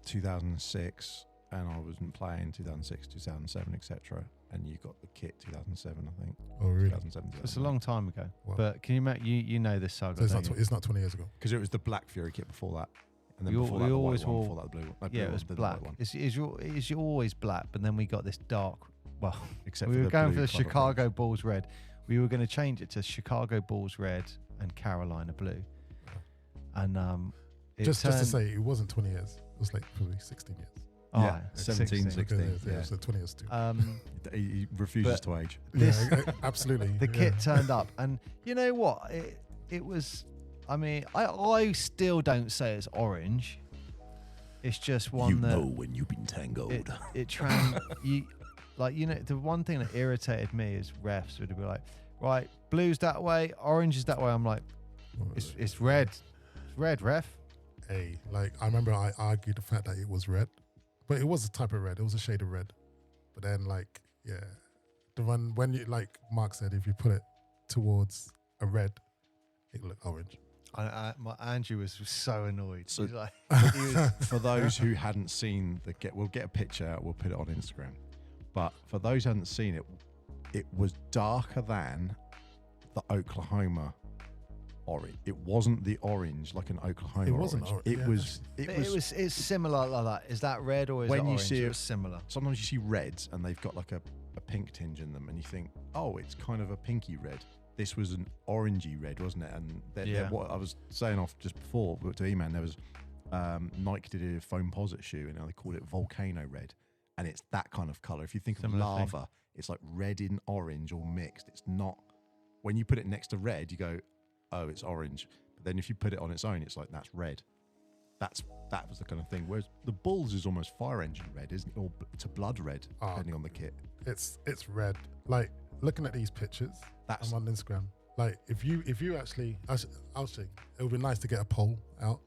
2006, and I wasn't playing 2006, 2007, etc. And you got the kit 2007, I think. Oh, really? 2007. It's a long time ago. Wow. But can you imagine, you know this saga, So it's don't not, you? it's not 20 years ago. Because it was the Black Fury kit before that, and then We before al- that we the always white one, will- before that the blue one. No, blue Yeah, it one, was then the black. white one. It's always black, but then we got this dark. Well, Except we for were going for blue the club Chicago orange. Bulls red. We were going to change it to Chicago Bulls red and Carolina blue. And Just to turned- say, it wasn't 20 years. It was like probably 16 years. Oh, Yeah, 17, 16. Yeah, yeah. so 20 years too. He refuses But- to age. this- yeah, absolutely. the yeah. kit turned up, and you know what? It was. I mean, I still don't say it's orange. It's just one that when you've been tangled. the one thing that irritated me is refs would be like, right, blue's that way, orange is that way. I'm like, it's red. It's red, ref. Hey, like I remember I argued the fact that it was red, but it was a type of red. It was a shade of red. But then, like, yeah, the one when you, like Mark said, if you put it towards a red, it looked orange. Andrew was so annoyed. So- He's like, For those who hadn't seen we'll get a picture out, we'll put it on Instagram. But for those who hadn't seen it, it was darker than the Oklahoma orange. It wasn't the orange like an Oklahoma It wasn't orange. orange, It yeah, was. it's similar like that. Is that red or is When it you orange? see It it- was similar. Sometimes you see reds and they've got like a pink tinge in them, and you think, oh, it's kind of a pinky red. This was an orangey red, wasn't it? And what I was saying off just before to E-Man, there was Nike did a foam posit shoe, and now they called it Volcano Red, and it's that kind of color. If you think Similar of thing. lava, it's like red in orange all mixed. It's not. When you put it next to red, you go, oh, it's orange. But then if you put it on its own, it's like that's red. That was the kind of thing. Whereas the Bulls is almost fire engine red, isn't it? Or it's a blood red, depending on the kit. It's red. Like looking at these pictures, That's I'm on Instagram. Like if you actually, I'll say it would be nice to get a poll out.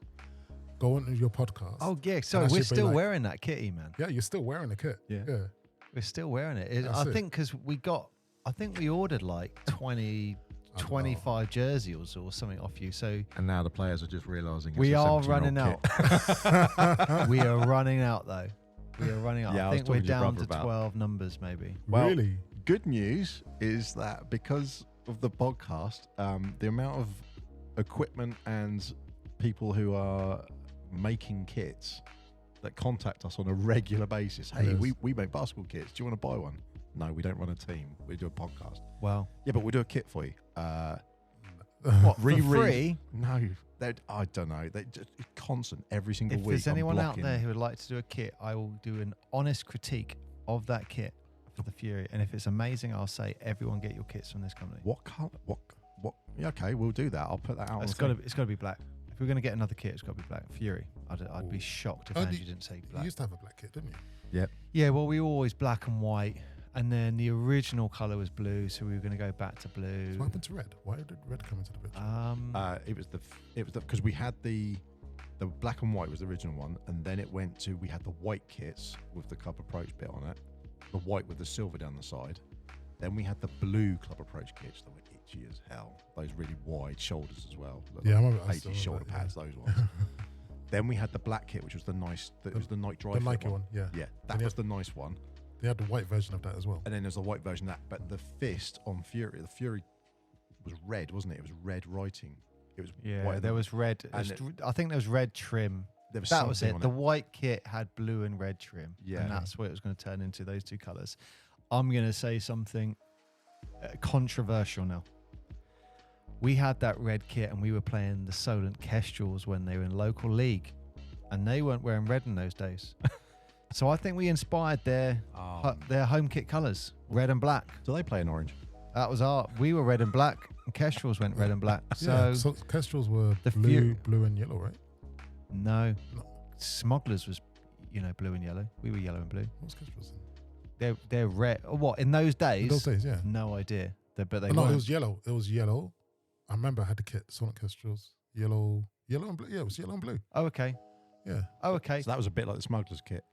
Go on to your podcast. Oh yeah, so And I we're should be still like- wearing that kitty, man. Yeah, you're still wearing the kit. Yeah. Yeah. We're still wearing it. That's I it. think because I think we ordered like 20, I don't 25 jerseys or something off you. So and now the players are just realising we are running out. We are running out though. We are running out. Yeah, I I was think we're talking to your down brother to about- 12 numbers maybe. Well, Really? Good news is that because of the podcast, the amount of equipment and people who are making kits that contact us on a regular basis. Hey, Yes. we make basketball kits. Do you want to buy one? No, we don't run a team. We do a podcast. Well, Yeah, but we do a kit for you. what, for Reread. free? No, I don't know. They just it's constant every single If week. there's I'm anyone out blocking- there who would like to do a kit, I will do an honest critique of that kit for the Fury. And if it's amazing, I'll say everyone get your kits from this company. What color? What? Yeah, okay, we'll do that. I'll put that out. It's got to be black. If we're going to get another kit, it's got to be black. Fury. I'd be Ooh. shocked if Oh, Andrew you- didn't say You black. used to have a black kit, didn't you? Yeah, well, we were always black and white. And then the original colour was blue, so we were going to go back to blue. So what happened to red? Why did red come into the picture? It was the because we had the black and white was the original one, and then it went to we had the white kits with the club approach bit on it, the white with the silver down the side. Then we had the blue club approach kits that were itchy as hell. Those really wide shoulders as well. Looked Yeah, I like remember. I 80 still shoulder remember that, pads. Those ones. Then we had the black kit, which was the nice. It was the night dry The fit Nike one, yeah. Yeah, that And you was the nice one. They had the white version of that as well. And then there's a white version of that. But the fist on Fury, the Fury was red, wasn't it? It was red writing. It was Yeah, white. there was red. I think there was red trim. There was That was something it. on The white kit had blue and red trim. Yeah. And that's what it was going to turn into, those two colours. I'm going to say something controversial now. We had that red kit and we were playing the Solent Kestrels when they were in local league. And they weren't wearing red in those days. So I think we inspired their home kit colours, red and black. Do they play in orange? That was we were red and black, and Kestrels went red and black. Yeah, So, so Kestrels were the blue and yellow, right? no. No. Smugglers was, blue and yellow. We were yellow and blue. What was Kestrels then? They're red. Or what, in those days? In those days, yeah. No idea. But they Oh, no, weren't. it was yellow. It was yellow. I remember I had the kit, Solent Kestrels, yellow and blue. Yeah, it was yellow and blue. Oh, okay. Yeah. Oh, okay. So that was a bit like the smuggler's kit.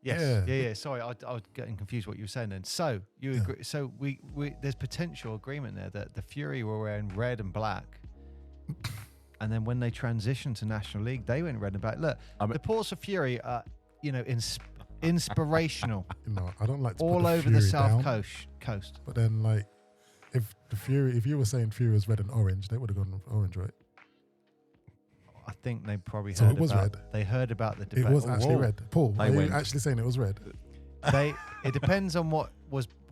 Yes. Yeah. Yeah. Sorry, I was getting confused what you were saying then. So you agree? So we there's potential agreement there that the Fury were wearing red and black, and then when they transitioned to National League, they went red and black. Look, the Portsmouth Fury are inspirational No, I don't like to all put over the Fury south down, coast. But then, like, if you were saying Fury was red and orange, they would have gone with orange, right? I think they probably So heard it was about. red. They heard about the debate. It was actually Whoa. red. Paul, They are you went- actually saying it was red? It depends on what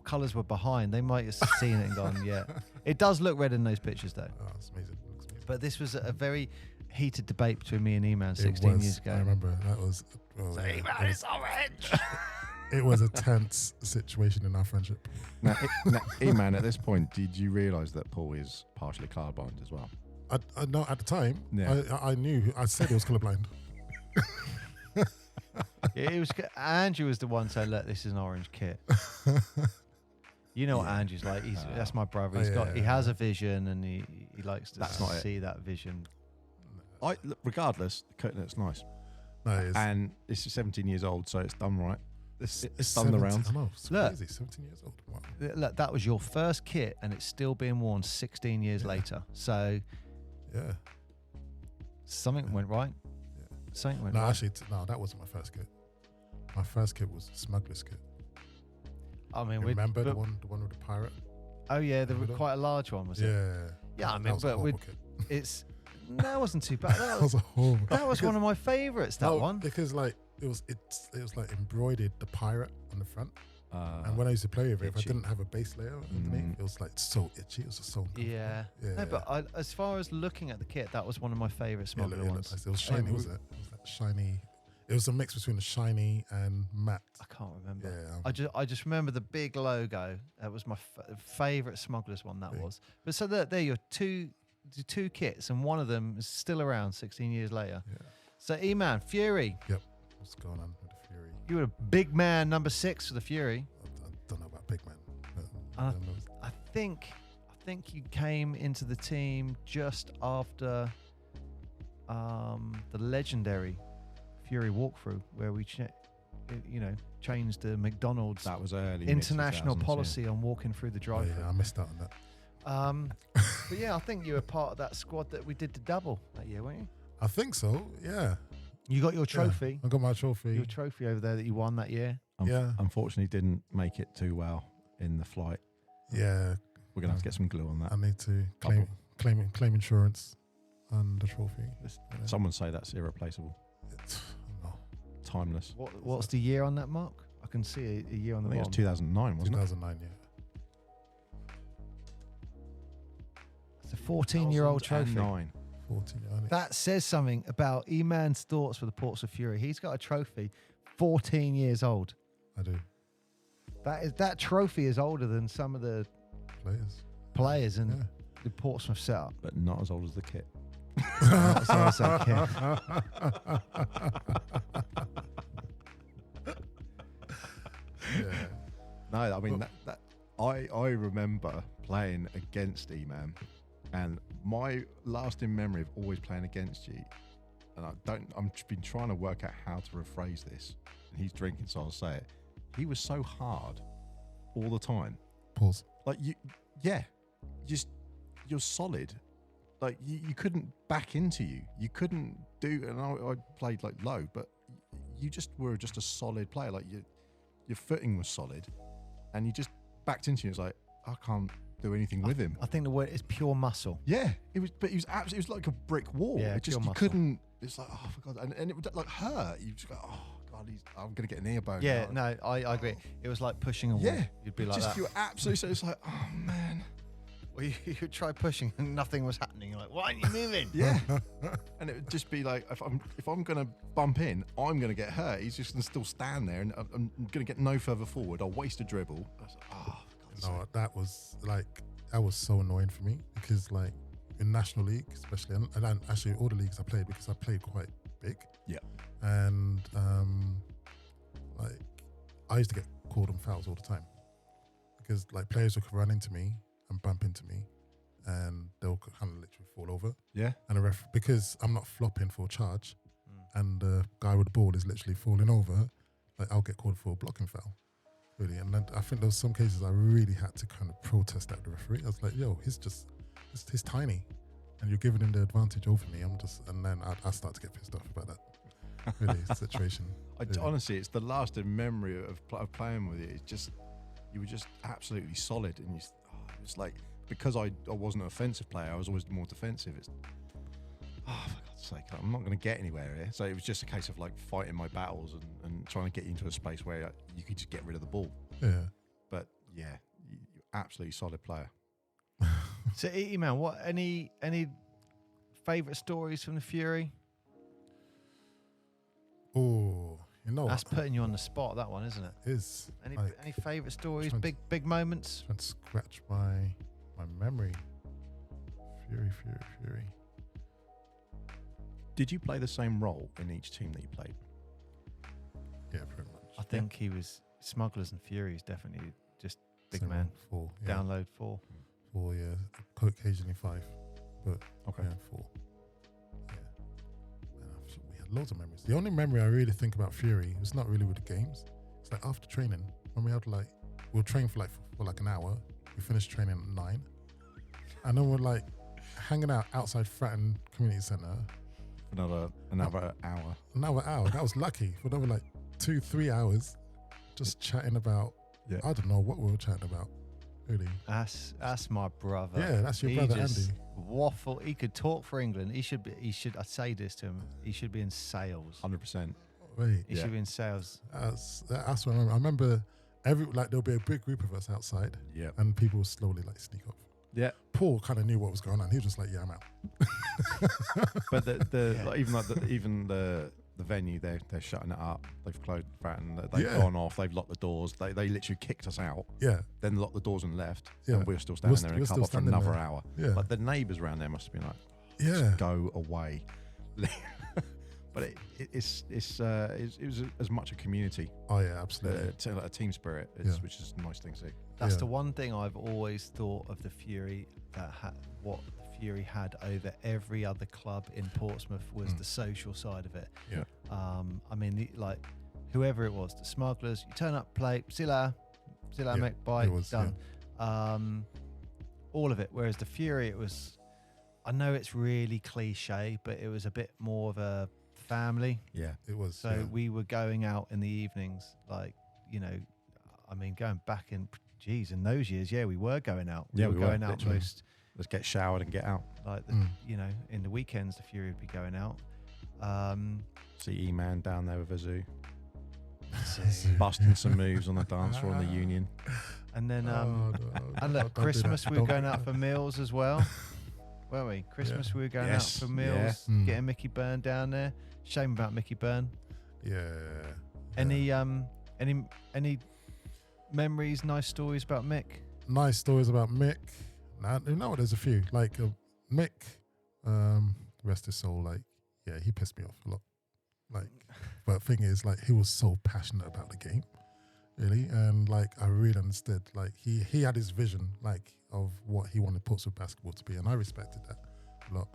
colours were behind. They might have seen it and gone, yeah. It does look red in those pictures though. Oh, it's amazing. It looks amazing. But this was a very heated debate between me and Eman It 16 was, years ago. I remember that was. Oh, yeah, it was- orange. it was a tense situation in our friendship. Now, man, at this point, did you realise that Paul is partially colourblind as well? I know at the time, Yeah. I knew. I said he was colorblind. It was Andrew was the one saying, "Look, this is an orange kit." You know what Andrew's like. That's my brother. He has a vision, and he likes to That's not it. see that vision. Regardless, the coat looks nice, No, it's and this is 17 years old, so it's done right. It's done the 17 round. I know, it's Look. crazy. 17 years old. Wow. Look, that was your first kit, and it's still being worn 16 years later. So Yeah. something went right. Yeah. Something went No, right. actually, no, that wasn't my first kit. My first kit was Smuggler's kit. I mean, You remember the one with the pirate? Oh yeah, there was Remember that? quite a large one, was it? Yeah. Yeah, I That mean, was a but horrible kit. it's that wasn't too bad. That was a horrible. That was one of my favourites. That No, one. because like it was like embroidered the pirate on the front, Uh, and when I used to play with it, if I itchy. didn't have a base layer underneath, it was like so itchy. It was just so uncomfortable. Yeah. Yeah. No, but as far as looking at the kit, that was one of my favourite Yeah, smuggler it ones. looked nice. It was shiny, was it? It was that shiny. It was a mix between the shiny and matte. I can't remember. Yeah. I just remember the big logo. That was my favourite smugglers one. That Big. was. But so there you're two kits, and one of them is still around 16 years later. Yeah. So E-Man Fury, What's going on with the Fury? you were a big man, number 6 for the Fury. I don't know about big man. But Uh, I don't know. I think you came into the team just after the legendary Fury walkthrough, where we changed the McDonald's that was early international mid-2000s, yeah. policy on walking through the Oh, drive-through. yeah, I missed out on that. But yeah, I think you were part of that squad that we did the double that year, weren't you? I think so. Yeah. You got your Yeah. trophy. I got my trophy. Your trophy over there that you won that year. Yeah. Unfortunately, didn't make it too well in the flight. Yeah. We're gonna have to get some glue on that. I need to claim insurance on the trophy. Some would say that's irreplaceable. No. timeless. What's the year on that, Mark? I can see a year on I the think it was bottom. 2009, wasn't 2009, yeah. It's a 14-year-old trophy. 2009. 14, yeah. That says something about E-Man's thoughts for the Portsmouth Fury. He's got a trophy 14 years old. I do. That trophy is older than some of the players in Yeah. the Portsmouth setup. But not as old as the kit. That's what I said, Kev. Yeah. No, I mean I remember playing against E-Man, and my lasting memory of always playing against you, and I'm been trying to work out how to rephrase this, and he's drinking, so I'll say it. He was so hard all the time. Pause. Like you're solid. Like you couldn't back into you. You couldn't do, and I played like low, but you just were just a solid player. Like your footing was solid, and you just backed into you. It was like, I can't do anything with him. I think the word is pure muscle. Yeah, it was, but he was absolutely, it was like a brick wall. Yeah, it just, pure you muscle. couldn't, it's like, oh, for God. And it would like hurt. You just go, oh, God, I'm going to get an ear bone. Yeah, now. no, I agree. It was like pushing a wall. Yeah. You'd be like Just, that. you're absolutely, so it's like, oh, man. Well, you would try pushing and nothing was happening. You're like, why aren't you moving? Yeah. And it would just be like, if I'm going to bump in, I'm going to get hurt. He's just going to still stand there, and I'm going to get no further forward. I'll waste a dribble. I was like, oh, for God's sake. That was so annoying for me, because like in National League especially, and actually all the leagues I played, because I played quite big. Yeah. And like I used to get called on fouls all the time, because like players would run into me and bump into me, and they'll kind of literally fall over. Yeah. And the ref, because I'm not flopping for a charge, and the guy with the ball is literally falling over, like I'll get called for a blocking foul. Really, and then I think there was some cases I really had to kind of protest at the referee. I was like, "Yo, he's tiny, and you're giving him the advantage over me." And then I start to get pissed off about that. Really, situation. Really. Honestly, it's the lasting memory of playing with you. It's just, you were just absolutely solid, and it's like, because I wasn't an offensive player, I was always more defensive. It's, for God's sake, I'm not going to get anywhere here. So it was just a case of like fighting my battles and trying to get you into a space where you could just get rid of the ball. Yeah. But yeah, you're absolutely solid player. So, E-Man, what any favourite stories from the Fury? Oh, you know, That's putting you on the spot, that one, isn't it? is Any favourite stories? trying to- Big moments? trying to scratch my memory. Fury. Did you play the same role in each team that you played? Yeah, pretty much. I think he was Smugglers and Furies, definitely just big Same man. 4. Yeah. Download 4. 4, yeah. Occasionally 5, but Okay. yeah, 4. Yeah. And we had loads of memories. The only memory I really think about Fury was not really with the games. It's like after training, when we had we'll train for like an hour. We finished training at 9, and then we're like hanging out outside Fratton Community Centre. Another hour. Another hour. That was lucky. For another 2-3 hours, just chatting about. Yeah. I don't know what we were chatting about. Really. That's my brother. Yeah, that's your He brother just Andy. Waffle. He could talk for England. He should. I say this to him. He should be in sales. 100%. Wait. He should be in sales. That's what I remember. There'll be a big group of us outside, Yeah. and people will slowly sneak off. Yeah. Paul kind of knew what was going on. He was just like, "Yeah, I'm out." But even the venue, they're shutting it up. They've closed Fratton. They've Yeah. gone off. They've locked the doors. They literally kicked us out. Yeah, Then locked the doors and left. Yeah. And we're still standing there in we're a still car for standing another there. hour. yeah, Like the neighbours around there must have been like, yeah. just go away. But it was as much a community, Oh yeah, absolutely. a team spirit, Yeah. which is a nice thing to see. That's Yeah. the one thing I've always thought of the Fury, what the Fury had over every other club in Portsmouth was the social side of it. Yeah. I mean, whoever it was, the Smugglers, you turn up, play, see you later, Yeah, mate, bye, it was, done. All of it. Whereas the Fury, it was, I know it's really cliche, but it was a bit more of a family. Yeah. It was. So yeah. we were going out in the evenings, going back in those years, we were going out. We were going out literally. most, Let's get showered and get out. in the weekends, the Fury would be going out. See E-Man down there with a zoo. busting some moves on the dance floor in the Union. And then, no, and look, don't do Christmas that. we were Don't going do out that. for meals as well, weren't we? Christmas we were going out Yes, for yeah. meals, Mm. getting Mickey Byrne down there. Shame about Mickey Byrne. Yeah. Any memories, nice stories about Mick? Nice stories about Mick. Nah, you know what? There's a few. Like Mick, rest his soul. Like, yeah, he pissed me off a lot. Like, but thing is, like, he was so passionate about the game, really, and like I really understood. Like, he had his vision, like, of what he wanted Portsmouth basketball to be, and I respected that a lot.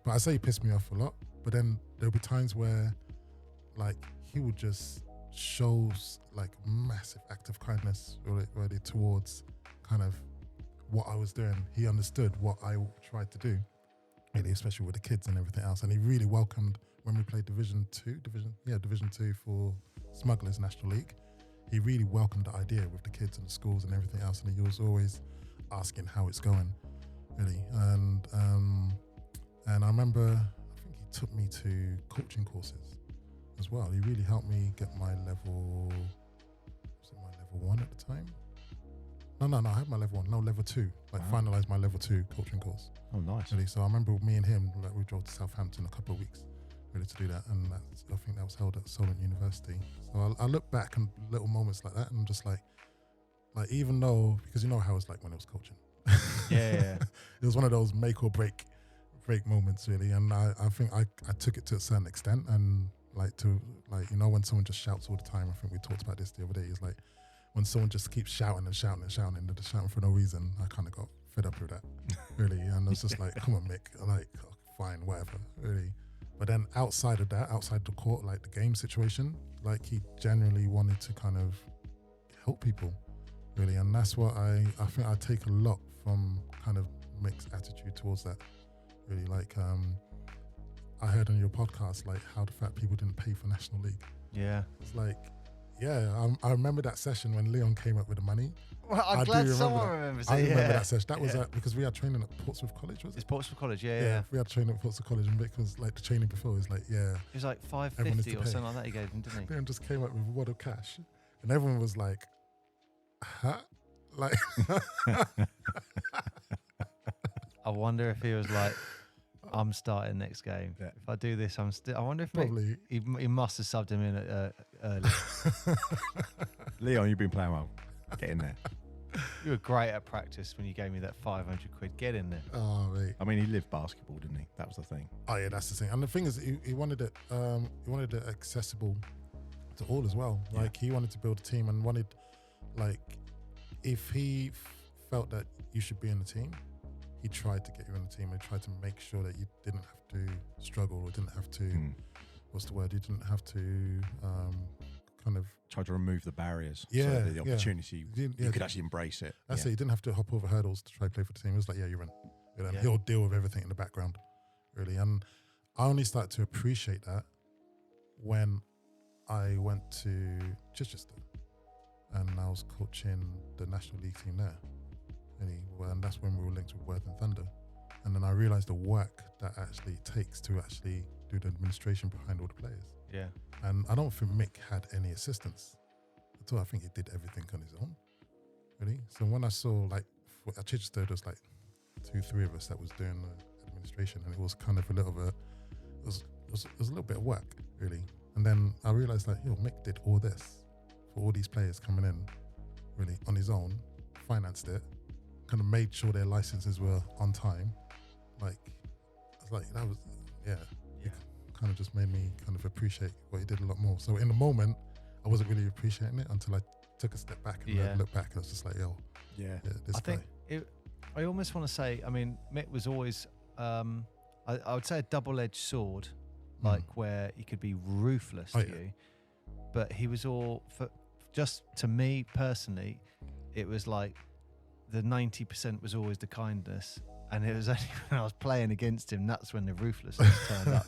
But I say he pissed me off a lot. But then there'll be times where, like, he would just show like massive act of kindness really towards kind of what I was doing. He understood what I tried to do, really, especially with the kids and everything else. And he really welcomed when we played Division 2 for Smugglers National League. He really welcomed the idea with the kids and the schools and everything else. And he was always asking how it's going, really. And I remember, I think he took me to coaching courses as well. He really helped me get my level, was it my level 1 at the time? No, I had my level 1, no, level 2, like finalised my level 2 coaching course. Oh, nice. Really, so I remember me and him, like, we drove to Southampton a couple of weeks really to do that, and I think that was held at Solent University. So I look back and little moments like that, and I'm just like even though, because you know how it's like when I was coaching. Yeah. It was one of those make or break moments, really, and I think I took it to a certain extent, and you know, when someone just shouts all the time. I think we talked about this the other day. It's like when someone just keeps shouting and shouting and shouting and they're shouting for no reason. I kind of got fed up with that, really, and I was just like, come on, Mick, like, oh, fine, whatever, really. But then outside of that, outside the court, like the game situation, like he genuinely wanted to kind of help people, really, and that's what I think I take a lot from kind of Mick's attitude towards that, really. Like, I heard on your podcast, like, how the fact people didn't pay for National League. Yeah. It's like, yeah, I remember that session when Leon came up with the money. Well, I'm I glad do remember someone that. remembers I it. remember that session. That was because we had training at Portsmouth College, was It's it? Portsmouth College, yeah. We had training at Portsmouth College, and Vic was like, the training before was like, yeah. It was like Everyone needs $5.50 to or pay. something like that he gave them, didn't he? Leon just came up with a wad of cash, and everyone was like, huh? Like, I wonder if he was like, I'm starting next game. Yeah. If I do this, I'm still. I wonder if probably. he must have subbed him in early. Leon, you've been playing well. Get in there. You were great at practice when you gave me that 500 quid. Get in there. Oh, mate. I mean, he lived basketball, didn't he? That was the thing. Oh yeah, that's the thing. And the thing is, he wanted it. He wanted it accessible to all as well. Yeah. Like, he wanted to build a team and wanted, like, if he felt that you should be in the team, he tried to get you in the team and tried to make sure that you didn't have to struggle or didn't have to. What's the word? You didn't have to kind of. Tried to remove the barriers. Yeah, So the opportunity, You you could actually embrace it. That's it. You didn't have to hop over hurdles to try to play for the team. It was like, yeah, you're in. You know, and Yeah. he'll deal with everything in the background, really. And I only started to appreciate that when I went to Chichester and I was coaching the National League team there. And that's when we were linked with Worthing Thunder. And then I realized the work that actually takes to actually do the administration behind all the players. Yeah. And I don't think Mick had any assistance at all. I think he did everything on his own, really. So when I saw, like, at Chichester, there was like 2-3 of us that was doing the administration, and it was kind of a little bit, it was a little bit of work, really. And then I realized, like, Mick did all this for all these players coming in, really, on his own, financed it, kind of made sure their licenses were on time. Like, I was like, that was, yeah. Kind of just made me kind of appreciate what he did a lot more. So in the moment, I wasn't really appreciating it until I took a step back and then looked back, and I was just like, this guy. I almost want to say, I mean, Mick was always, I would say, a double-edged sword, like where he could be ruthless to you, but he was just to me personally, it was like the 90% was always the kindness. And it was only when I was playing against him, that's when the ruthlessness turned up.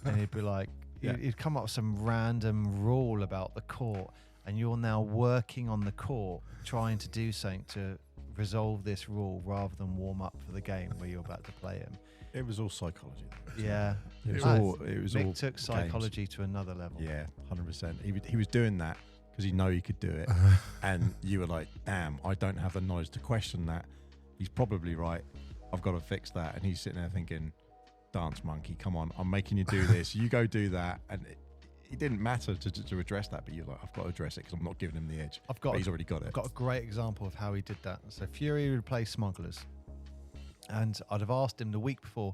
And he'd be like, he'd come up with some random rule about the court, and you're now working on the court, trying to do something to resolve this rule rather than warm up for the game where you're about to play him. It was all psychology. Yeah. It was Nice. all. It was Mick all took psychology to another level. Yeah, 100%. He was doing that because he know he could do it, and you were like, "Damn, I don't have the knowledge to question that. He's probably right. I've got to fix that." And he's sitting there thinking, "Dance monkey, come on, I'm making you do this. You go do that." And it didn't matter to address that, but you're like, "I've got to address it because I'm not giving him the edge." But he's already got it. I've got a great example of how he did that. So Fury would play Smugglers, and I'd have asked him the week before,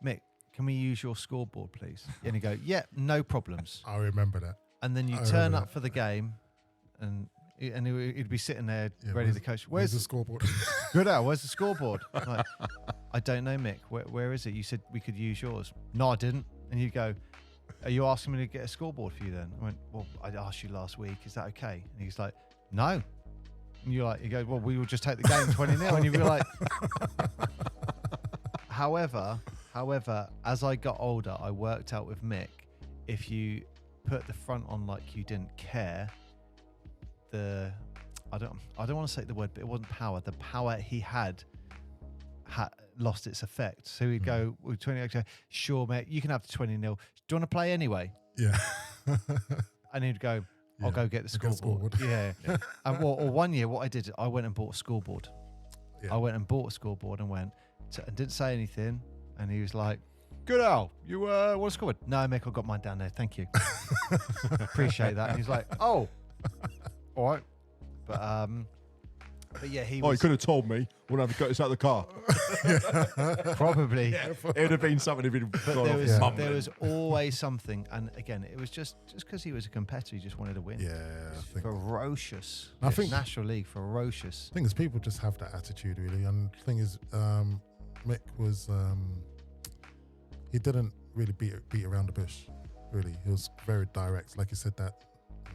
"Mick, can we use your scoreboard, please?" And he'd go, "Yeah, no problems." I remember that. And then you turn up for the game, and he'd be sitting there ready to coach. Where's the scoreboard? Good out. Where's the scoreboard? Like, I don't know, Mick. Where is it? You said we could use yours. No, I didn't. And you go, "Are you asking me to get a scoreboard for you then?" I went, "Well, I asked you last week. Is that okay?" And he's like, "No." And you go, "Well, we will just take the game 20-0. And you'd be like, However, as I got older, I worked out with Mick, if you put the front on like you didn't care, I don't want to say the word, but it wasn't power. The power he had lost its effect. So he'd go with 20, okay, "Sure, mate, you can have the 20-0. Do you want to play anyway?" Yeah. And he'd go, "I'll go get the scoreboard." Yeah. And or one year, what I did, I went and bought a scoreboard. Yeah. I went and bought a scoreboard and went and didn't say anything. And he was like, "Good, Al, you want a scoreboard?" "No, Mick, I got mine down there. Thank you." Appreciate that. And he's like, "Oh, all right." But yeah, he was. You could have told me. Wouldn't have got this out of the car. Probably. It would have been something if he'd But gone there off was, mumbling. there was always something. And again, it was just because he was a competitor, he just wanted to win. Yeah, I think. Ferocious. I think- National League, ferocious. The thing is, people just have that attitude, really. And the thing is, Mick was, he didn't really beat around the bush, really. He was very direct. Like you said, that,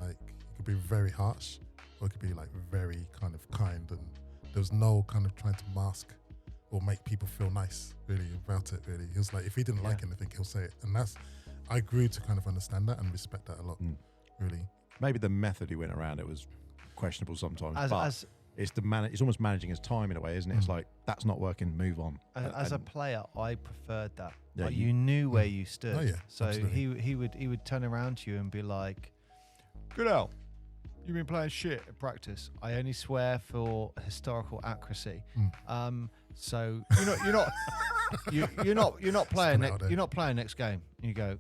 like, he could be very harsh, or it could be, like, very kind of kind. And there was no kind of trying to mask or make people feel nice, really, about it, really. He was like, if he didn't like anything, he'll say it. And I grew to kind of understand that and respect that a lot, really. Maybe the method he went around it was questionable sometimes, but As it's almost managing his time in a way, isn't it? It's like, that's not working, move on. As a player, I preferred that. Yeah, Like, you knew where you stood. Oh, yeah, So absolutely. he would turn around to you and be like, "Good Al, you've been playing shit at practice. I only swear for historical accuracy. So you're not playing coming out there. you're not playing next game." And you go,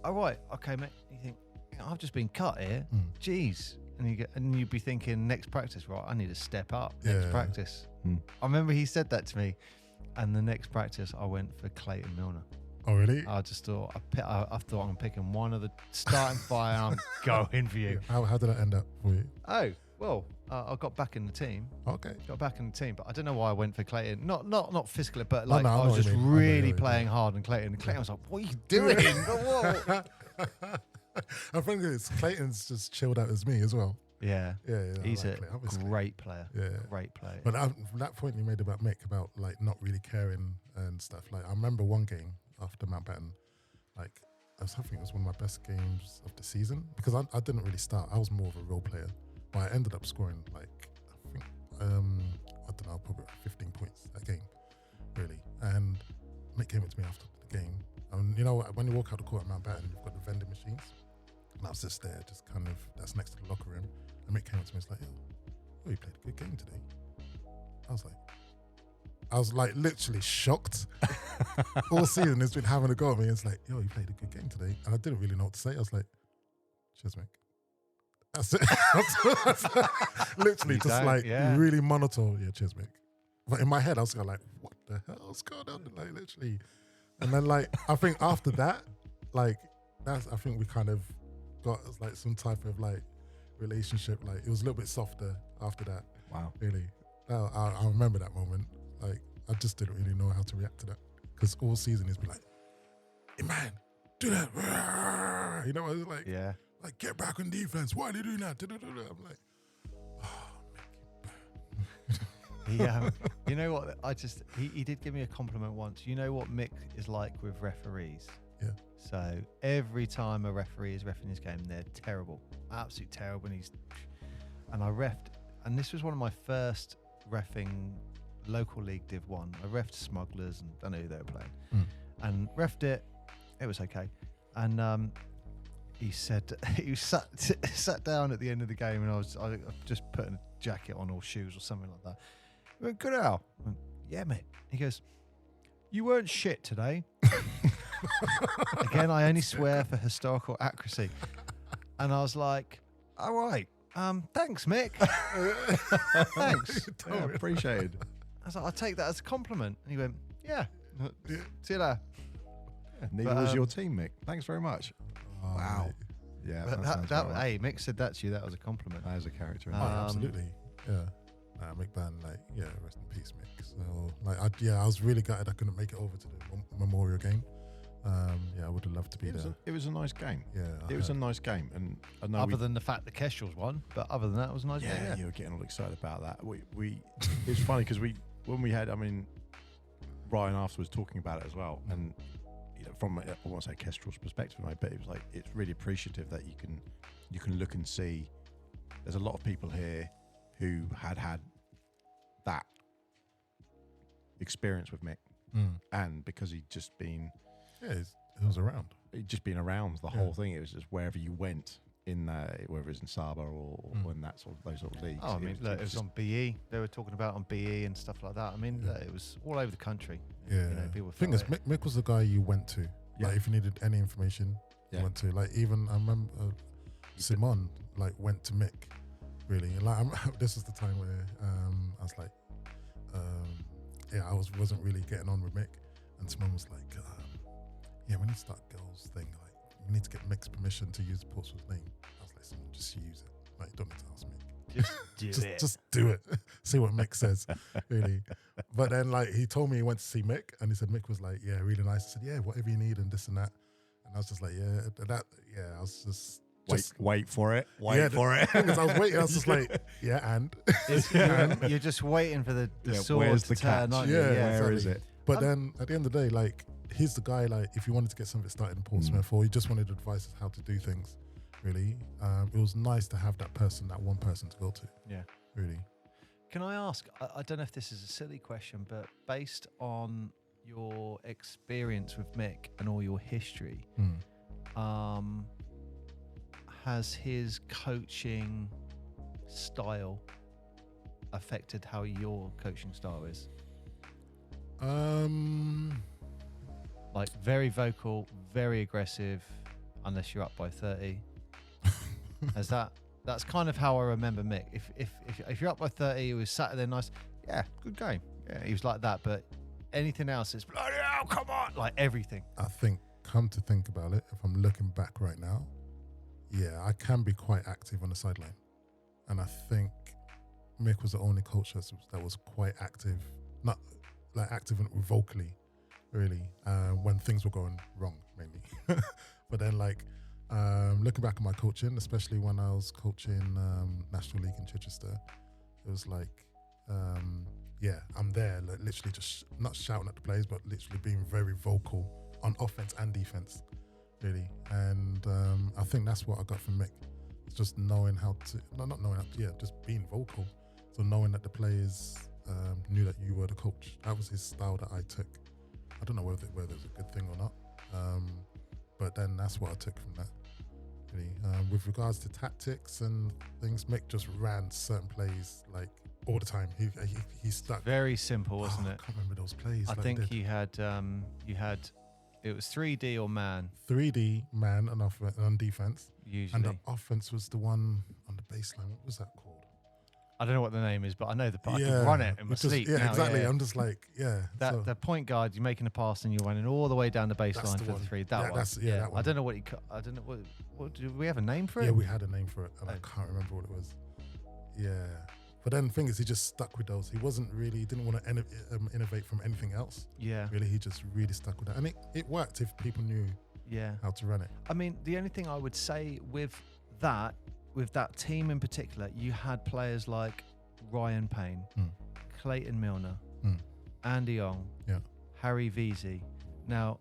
"All right, okay, mate." You think, "I've just been cut here. Jeez." And you'd be thinking, next practice, right, I need to step up next Yeah. practice. I remember he said that to me. And the next practice, I went for Clayton Milner. Oh, really? I just thought, I thought I'm picking one of the starting five. I'm going for you. How did that end up for you? Oh, well, I got back in the team. Okay. Got back in the team, but I don't know why I went for Clayton. Not physically, but No, like no, I I know was what you just mean. I know what you really mean. playing hard. And Clayton was like, "What are you doing?" Whoa. I think it's Clayton's just chilled out as me as well. Yeah, Yeah, he's like a Clayton, obviously. great player. Yeah. Great player. But from that point you made about Mick, about like not really caring and stuff. Like I remember one game after Mountbatten, like I think it was one of my best games of the season because I didn't really start. I was more of a role player, but I ended up scoring like I think I don't know, probably 15 points that game, really. And Mick came up to me after the game, and you know when you walk out the court at Mountbatten, you've got the vending machines, and I was just there, just kind of that's next to the locker room. And Mick came up to me, it's like, "Oh, you played a good game today." I was like literally shocked. All season he's been having a go at me. It's like, "Yo, you played a good game today." And I didn't really know what to say. I was like, "Cheers, Mick." That's it. Literally just like really monotone. "Yeah, cheers, Mick." But in my head, I was kind of like, "What the hell's going on?" Like literally. And then like, I think after that, like I think we kind of got like some type of like relationship. Like it was a little bit softer after that. Wow. Really. I remember that moment. Like I just didn't really know how to react to that because all season he's been like, "Hey man, do that." You know, I was like, Yeah. like get back on defense. Why are you doing that? I'm like, You know what? He did give me a compliment once. You know what Mick is like with referees? Yeah. So every time a referee is reffing his game, they're terrible, absolutely terrible. And I reffed, and this was one of my first reffing local league Div 1. I refed Smugglers and I don't know who they were playing. Mm. And refed it. It was okay. And he said he sat down at the end of the game, and I just put a jacket on or shoes or something like that. He went, "Good, Al." I went, "Yeah, mate." He goes, "You weren't shit today." Again, I only swear for historical accuracy. And I was like, "All right, thanks, Mick." Thanks. Yeah, appreciated. I was like, "I'll take that as a compliment." And he went, "Yeah, see you later." Yeah, neither was your team, Mick. Thanks very much. Oh, Wow. mate. Yeah, But that sounds about right. hey, Mick said that to you. That was a compliment. That is a character. Oh, absolutely. Yeah. Mick Ban, rest in peace, Mick. So, I was really gutted I couldn't make it over to the memorial game. I would have loved to be there. It was a nice game. Yeah. It was a nice game, and I know Other than the fact that Kestrel's won, but other than that, it was a nice game. you were getting all excited about that. We it's funny because when we had, Ryan afterwards talking about it as well, and from I won't say Kestrel's perspective, mate, but it was like it's really appreciative that you can look and see. There's a lot of people here who had that experience with Mick, and because he'd just been he was around. He'd just been around the whole thing. It was just wherever you went in whether it's in Saba or in that those sort of leagues. Oh, it was on BE. They were talking about on BE and stuff like that. It was all over the country. Yeah. People Thing is, Mick was the guy you went to. Yeah. Like, if you needed any information, you went to. Like, even I remember Simon went to Mick. Really, and this was the time where I was like, I wasn't really getting on with Mick, and Simon was like, we need to start a girls thing. Like, we need to get Mick's permission to use the Portsmouth name. I was like, Simon, just use it. Like, you don't need to ask Mick. Just do it. See what Mick says, really. But then, he told me he went to see Mick, and he said Mick was like, yeah, really nice. I said, yeah, whatever you need and this and that. And I was just like, I was just. Wait for it. Wait for it. Because I was waiting. I was just like, and you're just waiting for the sword where's to the turn catch? on. Where is it? But then at the end of the day, he's the guy. If you wanted to get something started in Portsmouth, or you just wanted advice on how to do things, really, it was nice to have that one person to go to. Yeah, really. Can I ask? I don't know if this is a silly question, but based on your experience with Mick and all your history, has his coaching style affected how your coaching style is? Very vocal, very aggressive, unless you're up by 30. That's kind of how I remember Mick. If you're up by 30, it was Saturday nice. Yeah, good game. Yeah, he was like that. But anything else, it's bloody hell, come on, like everything. I think, come to think about it, if I'm looking back right now, I can be quite active on the sideline. And I think Mick was the only coach that was quite active, not active vocally, really, when things were going wrong, mainly. But then, looking back at my coaching, especially when I was coaching National League in Chichester, it was I'm there, literally just not shouting at the players, but literally being very vocal on offense and defense, really. And I think that's what I got from Mick. It's just knowing how to, not knowing how to, just being vocal. So knowing that the players knew that you were the coach. That was his style that I took. I don't know whether it's a good thing or not. But then that's what I took from that. Really. With regards to tactics and things, Mick just ran certain plays all the time. He stuck. Very simple, wasn't it? I can't remember those plays. I think you had it was 3D or man. 3D man and on defense. Usually. And the offense was the one on the baseline. What was that called? I don't know what the name is, but I know I can run it in my sleep. Yeah, now, exactly. Yeah. I'm just the point guard, you're making a pass and you're running all the way down the baseline for the three. That one. That one. I don't know what do we have a name for it? Yeah, we had a name for it, and I can't remember what it was. Yeah. But then the thing is, he just stuck with those. He didn't want to innovate from anything else. Yeah. Really, he just really stuck with that. And it worked if people knew how to run it. I mean, the only thing I would say with that team in particular, you had players like Ryan Payne, Clayton Milner, Andy Ong, Harry Veazey, now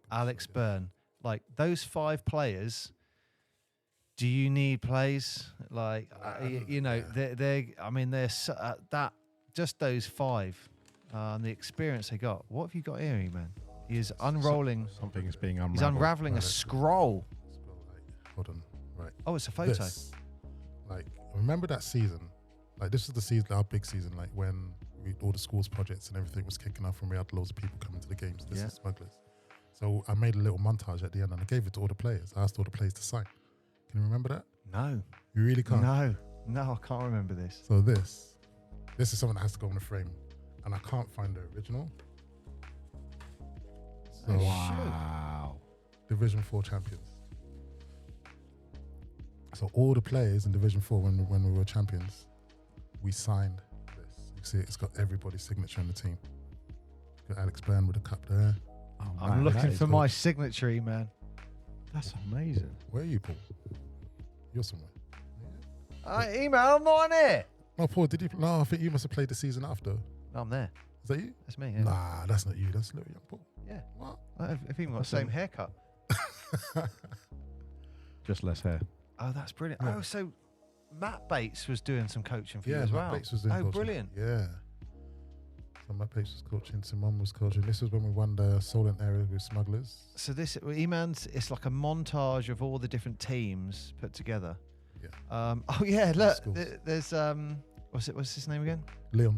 Alex Byrne. Those 5 players, do you need plays? They're just those 5, the experience they got. What have you got here, man? He is unrolling. Something is being unraveled. He's unraveling a scroll. Hold on. Right. Oh, it's a photo. This, like, remember that season? Like, this is the season, our big season, like when all the schools projects and everything was kicking off and we had loads of people coming to the games. This is Smugglers. So I made a little montage at the end and I gave it to all the players. I asked all the players to sign. Can you remember that? No. You really can't? No, I can't remember this. So this is something that has to go in the frame. And I can't find the original. So, Wow. Division 4 champions. So all the players in Division 4 when we were champions, we signed this. You see it's got everybody's signature on the team. Got Alex Byrne with the cup there. Oh, I'm looking for my signature, man. That's amazing. Where are you, Paul? You're somewhere. Email, I'm not on it. No, Paul, did you? No, I think you must have played the season after. No, I'm there. Is that you? That's me. Yeah. Nah, that's not you. That's little young Paul. Yeah. What? I've even got the same haircut. Just less hair. Oh, that's brilliant. Yeah. Oh, so Matt Bates was doing some coaching for you Yeah, as Matt well. Bates was doing coaching. Brilliant. Yeah. So Matt Bates was coaching, Simon was coaching. This was when we won the Solent area with Smugglers. So this, E-Man's, it's like a montage of all the different teams put together. Yeah. Oh yeah, look, Schools. there's what's his name again? Leon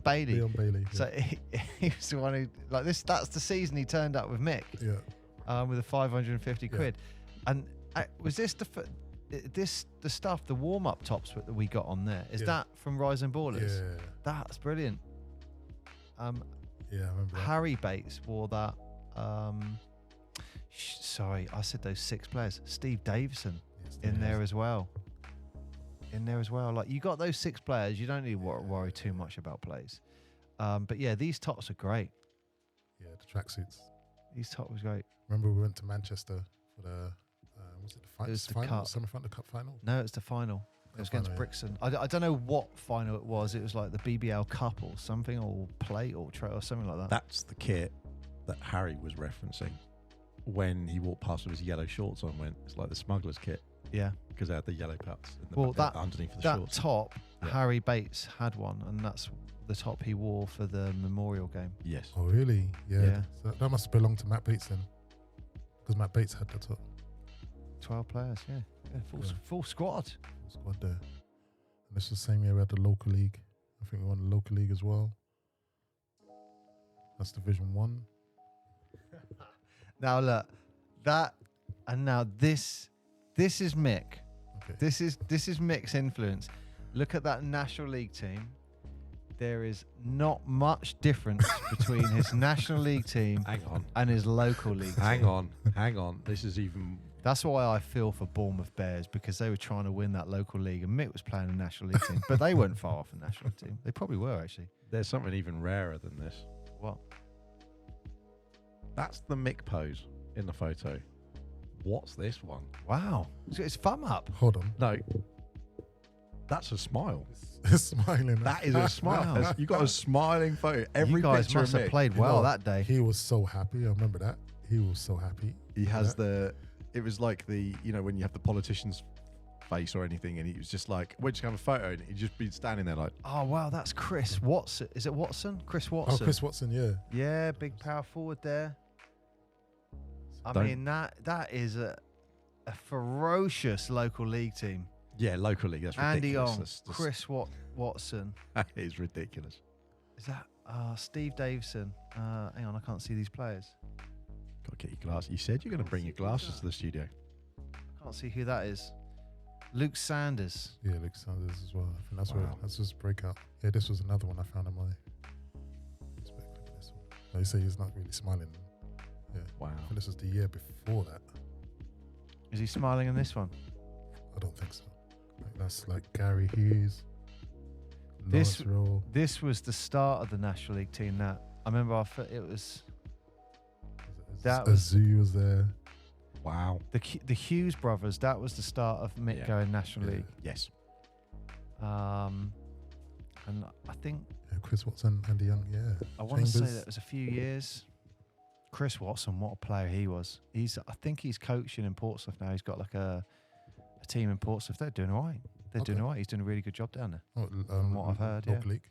Bailey. Leon Bailey. So he was the one who, like this. That's the season he turned up with Mick. Yeah. With a 550 quid, and was this the stuff, the warm up tops that we got on there? Is that from Rising Ballers? Yeah. That's brilliant. Yeah, I remember that. Harry Bates wore that. Sorry, I said those 6 players. Steve Davison in there as well. Like, you got those 6 players, you don't need to worry too much about plays. But yeah, these tops are great. Yeah, the tracksuits. These tops was great. Remember we went to Manchester for the was it the It was the final? cup. Semi-final, the cup final? No, it's the final. It was against Final, yeah. Brixton. I don't know what final it was. It was like the BBL Cup or something, or plate or tray or something like that. That's the kit that Harry was referencing when he walked past with his yellow shorts on. Went, it's like the smuggler's kit Yeah. because they had the yellow pads underneath the That shorts. top, Yeah. Harry Bates had one, and that's the top he wore for the memorial game. Yes. Oh, really? Yeah. Yeah. So that must belong to Matt Bates then. Because Matt Bates had the top 12 players, yeah. Full squad. squad there. And this was the same year we had the local league. I think we won the local league as well. That's Division 1. Now look, that, and now this is Mick. Okay. This is Mick's influence. Look at that National League team. There is not much difference between his National League team Hang on. and his local league Hang team. on. This is even. That's why I feel for Bournemouth Bears, because they were trying to win that local league, and Mick was playing a National League team, but they weren't far off a National team. They probably were, actually. There's something even rarer than this. What? That's the Mick pose in the photo. What's this one? Wow. It's thumb up. Hold on. No. That's a smile. Smiling. That is a smile. Wow. You got a smiling photo. Every You guys picture must of have Mick, played well that day. He was so happy. I remember that. He was so happy. He has it was like when you have the politician's face or anything, and he was just like, we're just going to have a photo, and he'd just be standing there like, Oh, wow, that's Chris Watson. Is it Watson? Chris Oh, Watson. Chris Watson, yeah. Yeah, big power forward there. I Don't- mean, that is a ferocious local league team. yeah, locally. That's Andy ridiculous. Ong, That's Chris Watson. That is ridiculous. Is that Steve Davison? Hang on, I can't see these players. Got to get your glasses. You said you're going to bring your glasses to the studio. I can't see who that is. Luke Sanders. Yeah, Luke Sanders as well. I think Wow. that's his breakout. Yeah, this was another one I found in my. Look at this one. No, you say he's not really smiling. Yeah. Wow. I think this was the year before that. Is he smiling in this one? I don't think so. Like, that's like Gary Hughes. This- Lawrence Rowe. This was the start of the National League team. That I remember. It was that was- Azu was there. Wow. the Hughes brothers. That was the start of Mick Yeah. going National Yeah. League. Yes. And I think Yeah, Chris Watson, Andy Young. Yeah. I want to say Chambers. that was a few years. Chris Watson, what a player he was. I think he's coaching in Portsmouth now. He's got like a team in Portsmouth. They're doing all right. They're doing Okay. all right. He's doing a really good job down there. Oh, from what I've heard, yeah. local league.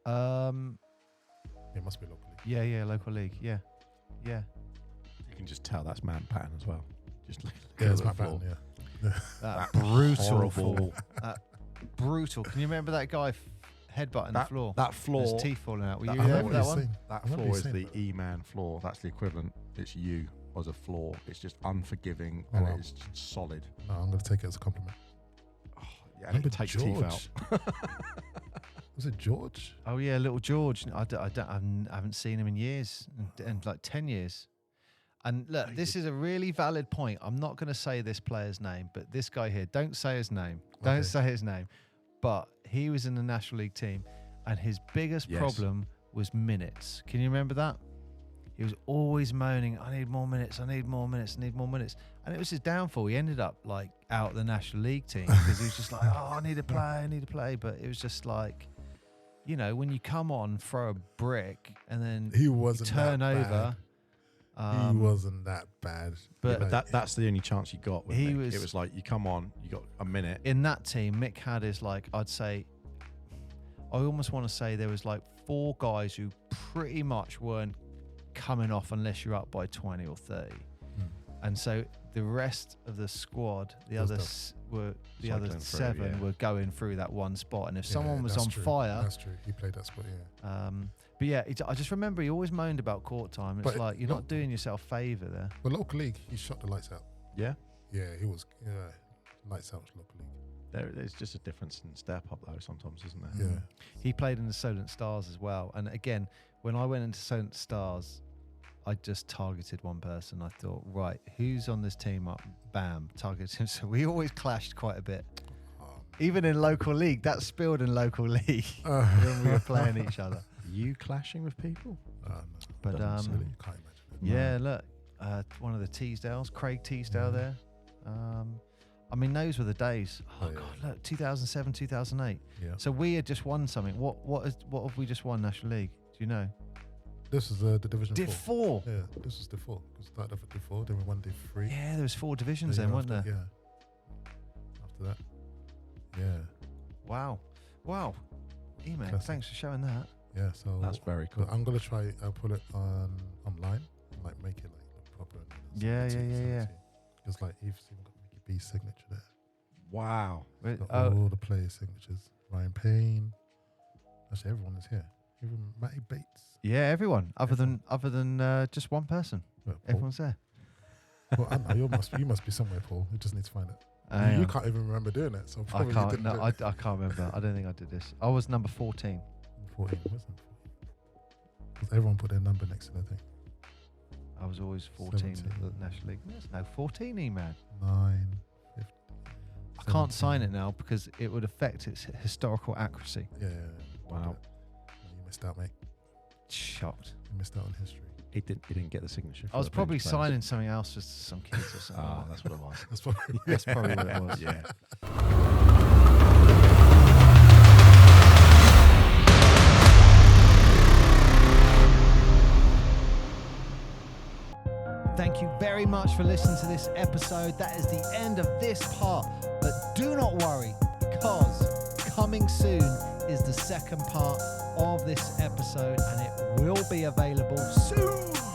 It must be local league. Yeah, local league. Yeah. You can just tell that's man pattern as well. Just look Yeah, at it's the my floor. pattern, yeah. That brutal horrible. fall. Brutal. Can you remember that guy headbutting the floor? That floor. His teeth falling out. Were that- you I there remember for that you one? saying- That I remember floor you is saying the that. E-man floor. That's the equivalent. It's you as a floor. It's just unforgiving Oh, and wow. it's just solid. No, I'm going to take it as a compliment. Oh, yeah, and Remember it takes teeth out. Was it George? Oh yeah, little George. I haven't seen him in years, and like 10 years. And look, this is a really valid point. I'm not going to say this player's name, but this guy here, don't say his name. Don't Okay. say his name. But he was in the National League team, and his biggest Yes. problem was minutes. Can you remember that? He was always moaning, I need more minutes, I need more minutes, I need more minutes. And it was his downfall. He ended up like out the National League team because he was just like, oh, I need to play. But it was just like, you know, when you come on, throw a brick, and then He you wasn't turn that over. bad. He wasn't that bad. But But that's the only chance you got with He Mick. was- It was like, you come on, you got a minute. in that team, Mick had his like, I'd say, I almost want to say there was like 4 guys who pretty much weren't coming off unless you're up by 20 or 30. And so the rest of the squad, the Was other Cycling other through, 7 yeah. were going through that one spot. And if Yeah, someone was that's on true. fire, That's true. He played that spot, yeah. but yeah, I just remember he always moaned about court time. It's But like, you're no- not doing yourself a favour there. But local league, he shot the lights out. Yeah. Yeah, he was. Yeah, lights out local league. There's just a difference in step up though sometimes, isn't there? Yeah. He played in the Solent Stars as well. And again, when I went into Solent Stars, I just targeted one person. I thought, right, who's on this team up? Bam, targeted him. So we always clashed quite a bit. Even in local league, that spilled in local league when we were playing each other. You clashing with people? No. But Doesn't silly. Can't imagine it. yeah, look, one of the Teasdales, Craig Teasdale there. I mean, those were the days. Oh, Oh, yeah. God, look, 2007, 2008. Yeah. So we had just won something. What have we just won National League? Do you know? This is the Division Div 4. 4. Yeah, this was Div 4. We started off at Div 4, then we won Div 3. Yeah, there was 4 divisions The then, year wasn't there? after, Yeah. After that. Yeah. Wow. E-man, Classic. thanks for showing that. Yeah, so That's very cool. I'm going to try put it online, like make it like look proper. And Yeah. Because like you've even got Mickey B's signature there. Wow. Got all the players' signatures. Ryan Payne. Actually, everyone is here. Even Matty Bates. Yeah, everyone other than just one person. Well, Paul. Everyone's there. Well, I know you must be somewhere, Paul. You just need to find it. You can't even remember doing it, so I probably can't. didn't No, do I it. can't remember. I don't think I did this. I was number 14. 14, wasn't it? Because everyone put their number next to their thing. I was always 14 at 17. the National League. There's no 14, E-man. 9, 15. I can't sign 17. it now because it would affect its historical accuracy. Yeah. Wow. No, you missed out, mate. Shocked. You missed out on history. He didn't get the signature. I was for the probably bench players. signing something else for some kids or something. Ah, that's what it was. That's probably That's probably what it was. Yeah. Thank you very much for listening to this episode. That is the end of this part. But do not worry, because coming soon is the second part of this episode, and it will be available soon.